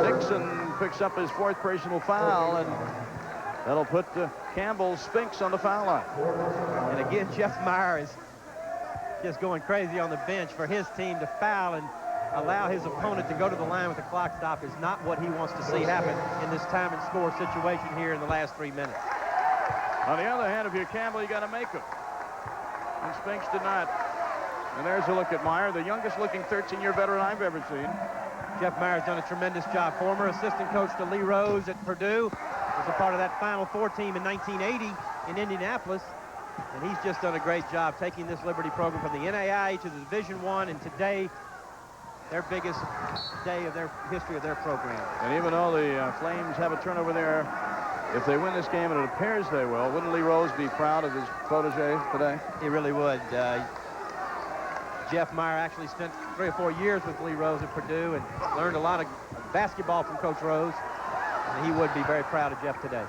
Dixon picks up his 4th personal foul, and that'll put Campbell Sphinx on the foul line. And again, Jeff Meyer is just going crazy on the bench for his team to foul and allow his opponent to go to the line with the clock stop is not what he wants to see happen in this time and score situation here in the last 3 minutes. On the other hand, if you're Campbell, you got to make them. And Sphinx did not. And there's a look at Meyer, the youngest looking 13-year veteran I've ever seen. Jeff Meyer's done a tremendous job. Former assistant coach to Lee Rose at Purdue. Was a part of that Final Four team in 1980 in Indianapolis. And he's just done a great job taking this Liberty program from the NAIA to the Division I, and today, their biggest day of their history of their program. And even though the Flames have a turnover there, if they win this game, and it appears they will, wouldn't Lee Rose be proud of his protege today? He really would. Jeff Meyer actually spent 3 or 4 years with Lee Rose at Purdue and learned a lot of basketball from Coach Rose. And he would be very proud of Jeff today.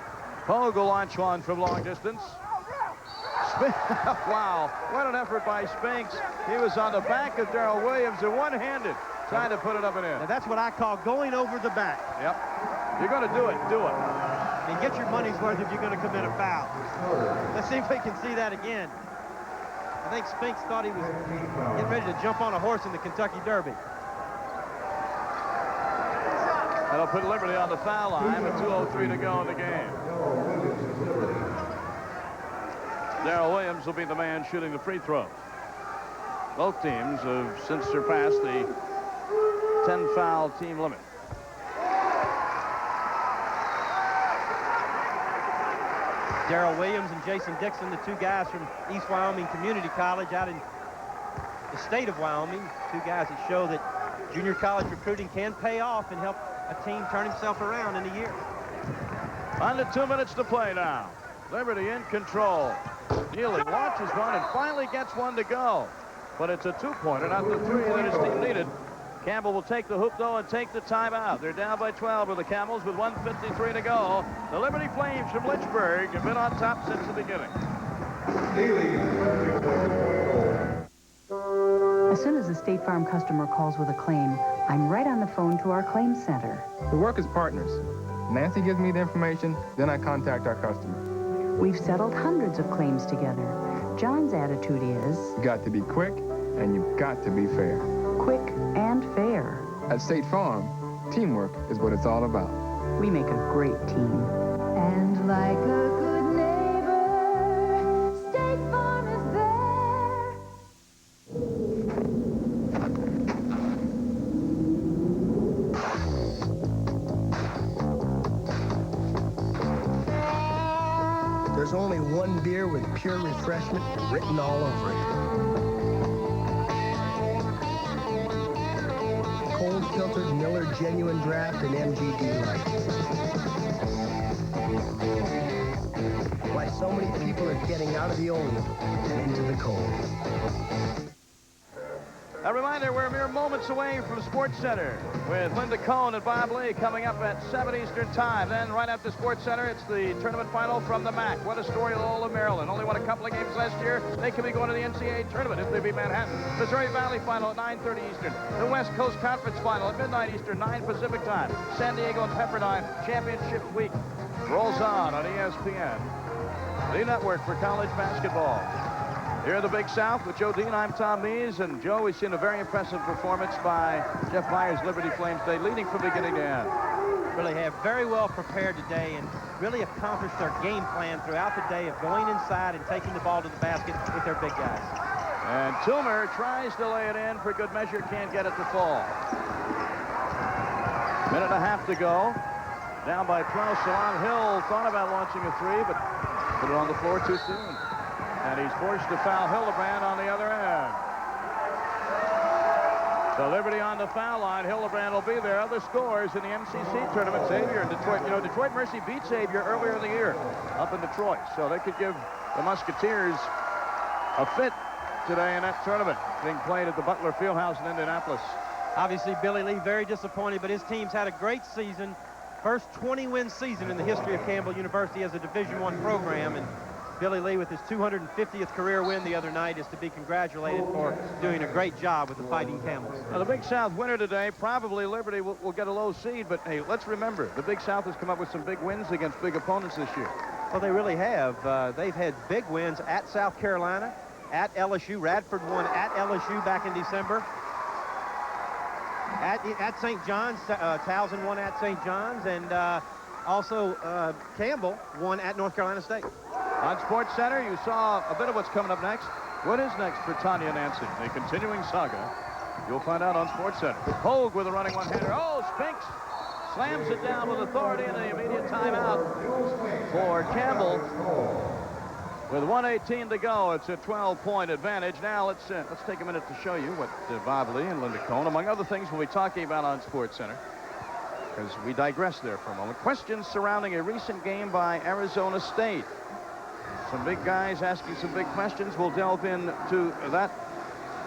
Pogue will launch one from long distance. Wow, what an effort by Spinks. He was on the back of Darrell Williams and one-handed trying to put it up and in. Now that's what I call going over the back. Yep. You're going to do it. Do it. And get your money's worth if you're going to commit a foul. Let's see if we can see that again. I think Spinks thought he was getting ready to jump on a horse in the Kentucky Derby. That'll put Liberty on the foul line with 2:03 to go in the game. Darrell Williams will be the man shooting the free throws. Both teams have since surpassed the 10-foul team limit. Darrell Williams and Jason Dixon, the 2 guys from East Wyoming Community College out in the state of Wyoming. 2 guys that show that junior college recruiting can pay off and help a team turn himself around in a year. Under 2 minutes to play now. Liberty in control. Neely launches one and finally gets one to go. But it's a 2-pointer, not the 3 that his team needed. Campbell will take the hoop, though, and take the timeout. They're down by 12 with the Camels with 1:53 to go. The Liberty Flames from Lynchburg have been on top since the beginning. As soon as a State Farm customer calls with a claim, I'm right on the phone to our claims center. We work as partners. Nancy gives me the information, then I contact our customer. We've settled hundreds of claims together. John's attitude is... You got to be quick, and you've got to be fair. Quick and fair. At State Farm, teamwork is what it's all about. We make a great team. And like a good neighbor, State Farm is there. There's only one beer with pure refreshment written all over it. Cold filtered Miller Genuine Draft and MGD Light. Why so many people are getting out of the old and into the cold. A reminder, we're mere moments away from Sports Center with Linda Cohn and Bob Lee coming up at 7 Eastern Time. Then right after Sports Center, it's the tournament final from the MAC. What a story, Loyola Maryland. Only won a couple of games last year. They can be going to the NCAA tournament if they beat Manhattan. Missouri Valley final at 9:30 Eastern. The West Coast Conference final at midnight Eastern, 9 Pacific Time. San Diego and Pepperdine Championship Week rolls on ESPN, the network for college basketball. Here in the Big South with Joe Dean, I'm Tom Mees. And Joe, we've seen a very impressive performance by Jeff Meyer's Liberty Flames today, leading from beginning to end. Really have very well prepared today and really accomplished their game plan throughout the day of going inside and taking the ball to the basket with their big guys. And Toomer tries to lay it in for good measure, can't get it to fall. Minute and a half to go. Down by 12, Shalon Hill thought about launching a 3, but put it on the floor too soon. And he's forced to foul Hildebrand on the other end. So Liberty on the foul line. Hildebrand will be there. Other scores in the MCC tournament. Xavier in Detroit. You know, Detroit Mercy beat Xavier earlier in the year up in Detroit. So they could give the Musketeers a fit today in that tournament being played at the Butler Fieldhouse in Indianapolis. Obviously, Billy Lee very disappointed, but his team's had a great season. First 20-win season in the history of Campbell University as a Division I program. And Billy Lee, with his 250th career win the other night, is to be congratulated for doing a great job with the Fighting Camels. Now, the Big South winner today, probably Liberty will get a low seed, but hey, let's remember, the Big South has come up with some big wins against big opponents this year. Well, they really have. They've had big wins at South Carolina, at LSU. Radford won at LSU back in December. At St. John's, Towson won at St. John's, and also Campbell won at North Carolina State. On Sports Center, you saw a bit of what's coming up next. What is next for Tanya Nancy? A continuing saga. You'll find out on Sports Center. Hogue with a running one-hander. Oh, Spinks slams it down with authority and the immediate timeout for Campbell. With 1:18 to go, it's a 12-point advantage. Now let's take a minute to show you what Bob Lee and Linda Cohn, among other things, will be talking about on SportsCenter, because we digress there for a moment. Questions surrounding a recent game by Arizona State. Some big guys asking some big questions. We'll delve into that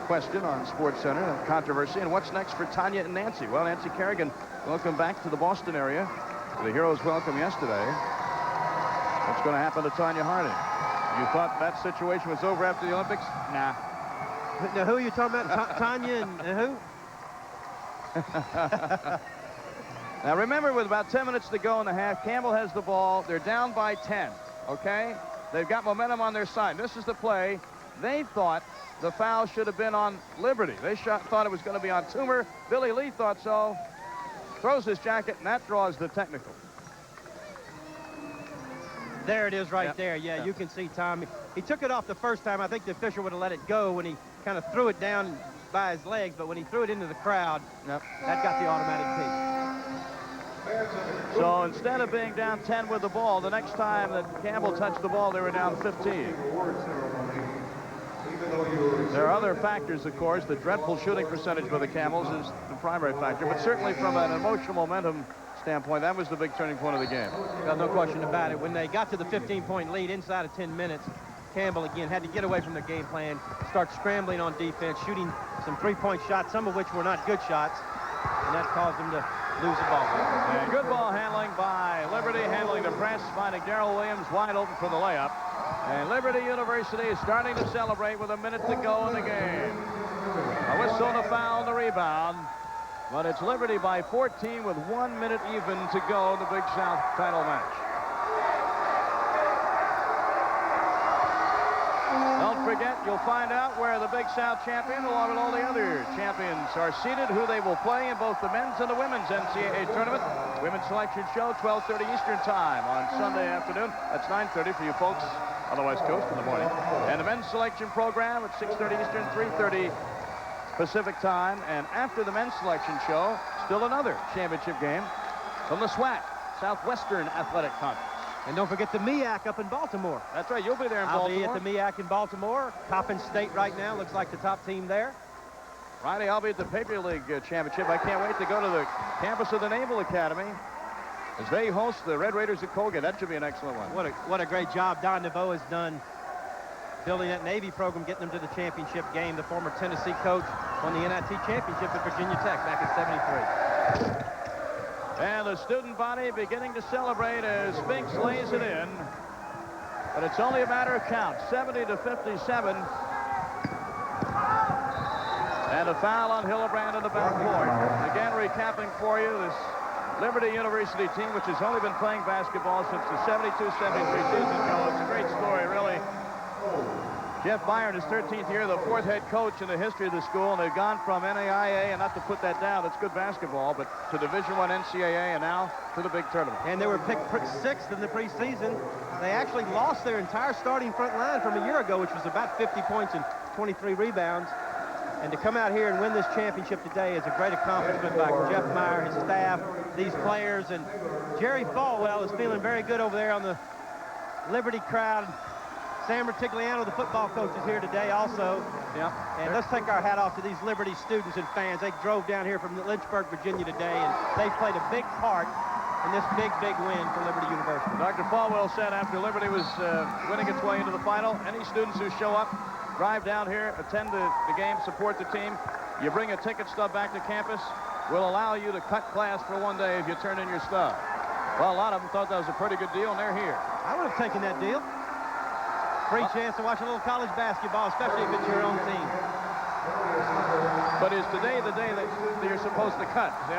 question on SportsCenter, and controversy, and what's next for Tanya and Nancy. Well, Nancy Kerrigan, welcome back to the Boston area. The Heroes welcome yesterday. What's going to happen to Tanya Harding? You thought that situation was over after the Olympics? Nah. Now, who are you talking about? Tanya and who? Now, remember, with about 10 minutes to go in the half, Campbell has the ball. They're down by 10, okay? They've got momentum on their side. This is the play. They thought the foul should have been on Liberty. They thought it was going to be on Toomer. Billy Lee thought so. Throws his jacket, and that draws the technical. There it is right there. Yeah, you can see Tom. He took it off the first time. I think the official would have let it go when he kind of threw it down by his legs, but when he threw it into the crowd, that got the automatic piece. So instead of being down 10 with the ball, the next time that Campbell touched the ball, they were down 15. There are other factors, of course. The dreadful shooting percentage for the Camels is the primary factor, but certainly from an emotional momentum standpoint, that was the big turning point of the game. Got no question about it. When they got to the 15-point lead inside of 10 minutes, Campbell again had to get away from their game plan, start scrambling on defense, shooting some three-point shots, some of which were not good shots, and that caused them to lose the ball. And good ball handling by Liberty, handling the press, finding Darrell Williams wide open for the layup. And Liberty University is starting to celebrate with a minute to go in the game. A whistle and a foul and the rebound. But it's Liberty by 14 with 1 minute even to go in the Big South title match. Don't forget, you'll find out where the Big South champion, along with all the other champions, are seated, who they will play in both the men's and the women's NCAA tournament. Women's selection show, 12:30 Eastern time on Sunday afternoon. That's 9:30 for you folks on the West Coast in the morning. And the men's selection program at 6:30 Eastern, 3:30 Pacific time. And after the men's selection show, still another championship game from the SWAC, Southwestern Athletic Conference. And don't forget the MEAC up in Baltimore. That's right, you'll be there in Baltimore. I'll be at the MEAC in Baltimore. Coppin State right now looks like the top team there. Friday, I'll be at the Patriot League Championship. I can't wait to go to the campus of the Naval Academy as they host the Red Raiders at Colgate. That should be an excellent one. What a great job Don Neveau has done building that Navy program, getting them to the championship game. The former Tennessee coach won the NIT championship at Virginia Tech back in '73. And the student body beginning to celebrate as Spinks lays it in. But it's only a matter of count, 70-57. And a foul on Hillebrand in the backcourt. Again, recapping for you this Liberty University team, which has only been playing basketball since the 72-73 season. It's a great story, really. Jeff Byron, his 13th year, the fourth head coach in the history of the school, and they've gone from NAIA, and not to put that down, it's good basketball, but to Division I NCAA, and now to the big tournament. And they were picked sixth in the preseason. They actually lost their entire starting front line from a year ago, which was about 50 points and 23 rebounds. And to come out here and win this championship today is a great accomplishment by Jeff Meyer, his staff, these players, and Jerry Falwell is feeling very good over there on the Liberty crowd. Sam Retigliano, the football coach, is here today also. Yeah. And let's take our hat off to these Liberty students and fans. They drove down here from Lynchburg, Virginia today, and they played a big part in this big, big win for Liberty University. Dr. Falwell said after Liberty was winning its way into the final, any students who show up, drive down here, attend the game, support the team, you bring a ticket stub back to campus, we'll allow you to cut class for one day if you turn in your stub. Well, a lot of them thought that was a pretty good deal, and they're here. I would have taken that deal. Free chance to watch a little college basketball, especially if it's your own team. But is today the day that you're supposed to cut? See,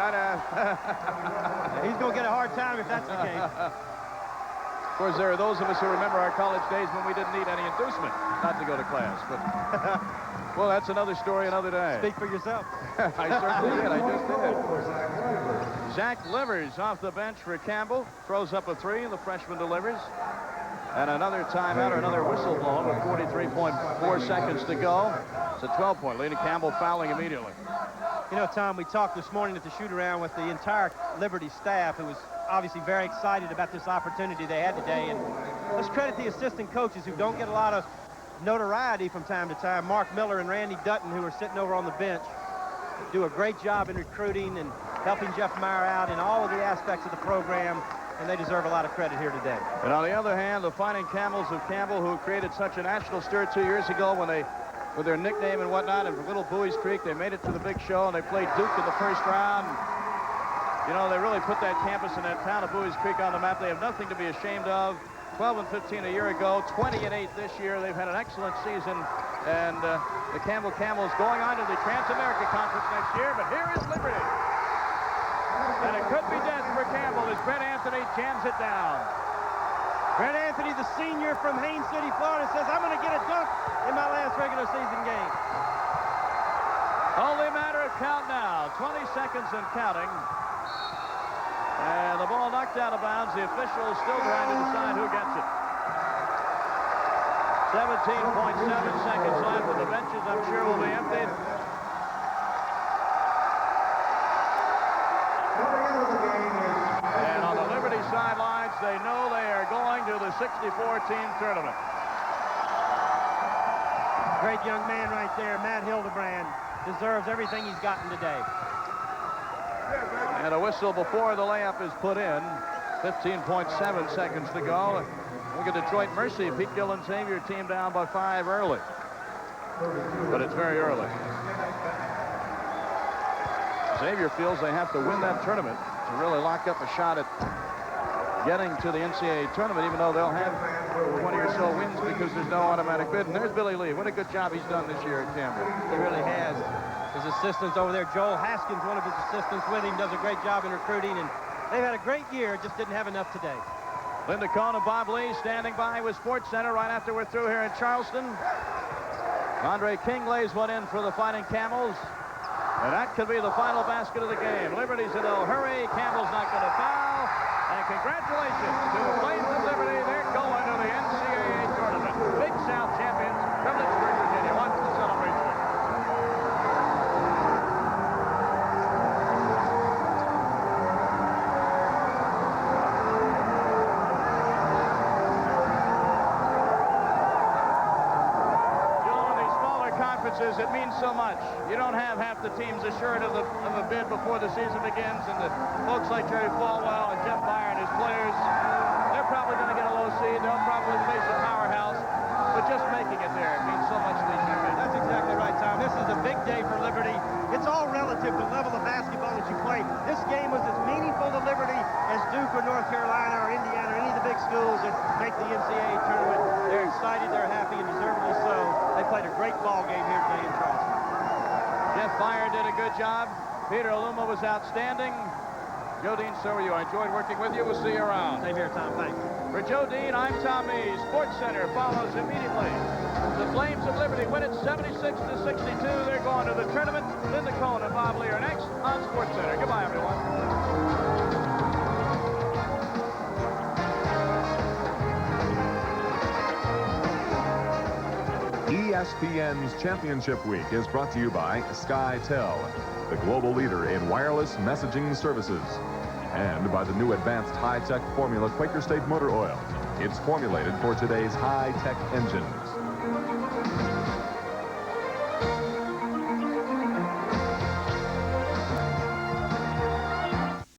he's going to get a hard time if that's the case. Of course, there are those of us who remember our college days when we didn't need any inducement not to go to class. But well, that's another story another day. Speak for yourself. I certainly did. I just did. Zach Livers off the bench for Campbell. Throws up a three. The freshman delivers. And another timeout or another whistle blown with 43.4 seconds to go. It's a 12-point lead, and Campbell fouling immediately. You know, Tom, we talked this morning at the shoot-around with the entire Liberty staff, who was obviously very excited about this opportunity they had today. And let's credit the assistant coaches who don't get a lot of notoriety from time to time. Mark Miller and Randy Dutton, who are sitting over on the bench, do a great job in recruiting and helping Jeff Meyer out in all of the aspects of the program, and they deserve a lot of credit here today. And on the other hand, the Fighting Camels of Campbell, who created such a national stir 2 years ago when they, with their nickname and whatnot, and from Little Bowie's Creek, they made it to the big show, and they played Duke in the first round. You know, they really put that campus and that town of Bowie's Creek on the map. They have nothing to be ashamed of. 12-15 a year ago, 20-8 this year. They've had an excellent season, and the Campbell Camels going on to the Trans-America Conference next year. But here is Liberty, and it could be death for Campbell as Brett Anthony jams it down. Brett Anthony, the senior from Haines City, Florida, says, I'm going to get a dunk in my last regular season game. Only a matter of count now. 20 seconds and counting. And the ball knocked out of bounds. The officials still trying to decide who gets it. 17.7 seconds left, and the benches, I'm sure, will be emptied. And on the Liberty sidelines, they know they are going to the 64-team tournament. Great young man right there, Matt Hildebrand, deserves everything he's gotten today. And a whistle before the layup is put in. 15.7 seconds to go. Look at Detroit Mercy. Pete Gill and Xavier team down by 5 early. But it's very early. Xavier feels they have to win that tournament to really lock up a shot at getting to the NCAA tournament, even though they'll have 20 or so wins because there's no automatic bid. And there's Billy Lee. What a good job he's done this year at Campbell. He really has. His assistants over there, Joel Haskins, one of his assistants with him, does a great job in recruiting, and they've had a great year, just didn't have enough today. Linda Cohn and Bob Lee standing by with Sports Center right after we're through here in Charleston. Andre King lays one in for the Fighting Camels, and that could be the final basket of the game. Liberty's in a hurry. Campbell's not going to foul, and congratulations to the Flames of Liberty. They're going to the NCAA tournament. Big South champions from Lynchburg, Virginia. Watch the celebration. It means so much. You don't have half the teams assured of a bid before the season begins, and the folks like Jerry Falwell and Jeff Meyer and his players, they're probably going to get a low seed. They'll probably face a powerhouse, but just making it there means so much to these young men. That's exactly right, Tom. This is a big day for Liberty. It's all relative to the level of basketball that you play. This game was as meaningful to Liberty as Duke or North Carolina or Indiana or any of the big schools that make the NCAA tournament. They're excited, they're happy, and deservedly so. They played a great ball game here today in Charleston. Jeff Meyer did a good job. Peter Aluma was outstanding. Joe Dean, so are you. I enjoyed working with you. We'll see you around. Same here, Tom. Thanks. For Joe Dean, I'm Tom Mees. Sports Center follows immediately. The Flames of Liberty win it 76-62. They're going to the tournament. Linda Cohn and Bob Lee are next on Sports Center. Goodbye, everyone. ESPN's Championship Week is brought to you by SkyTel, the global leader in wireless messaging services, and by the new advanced high-tech formula Quaker State Motor Oil. It's formulated for today's high-tech engines.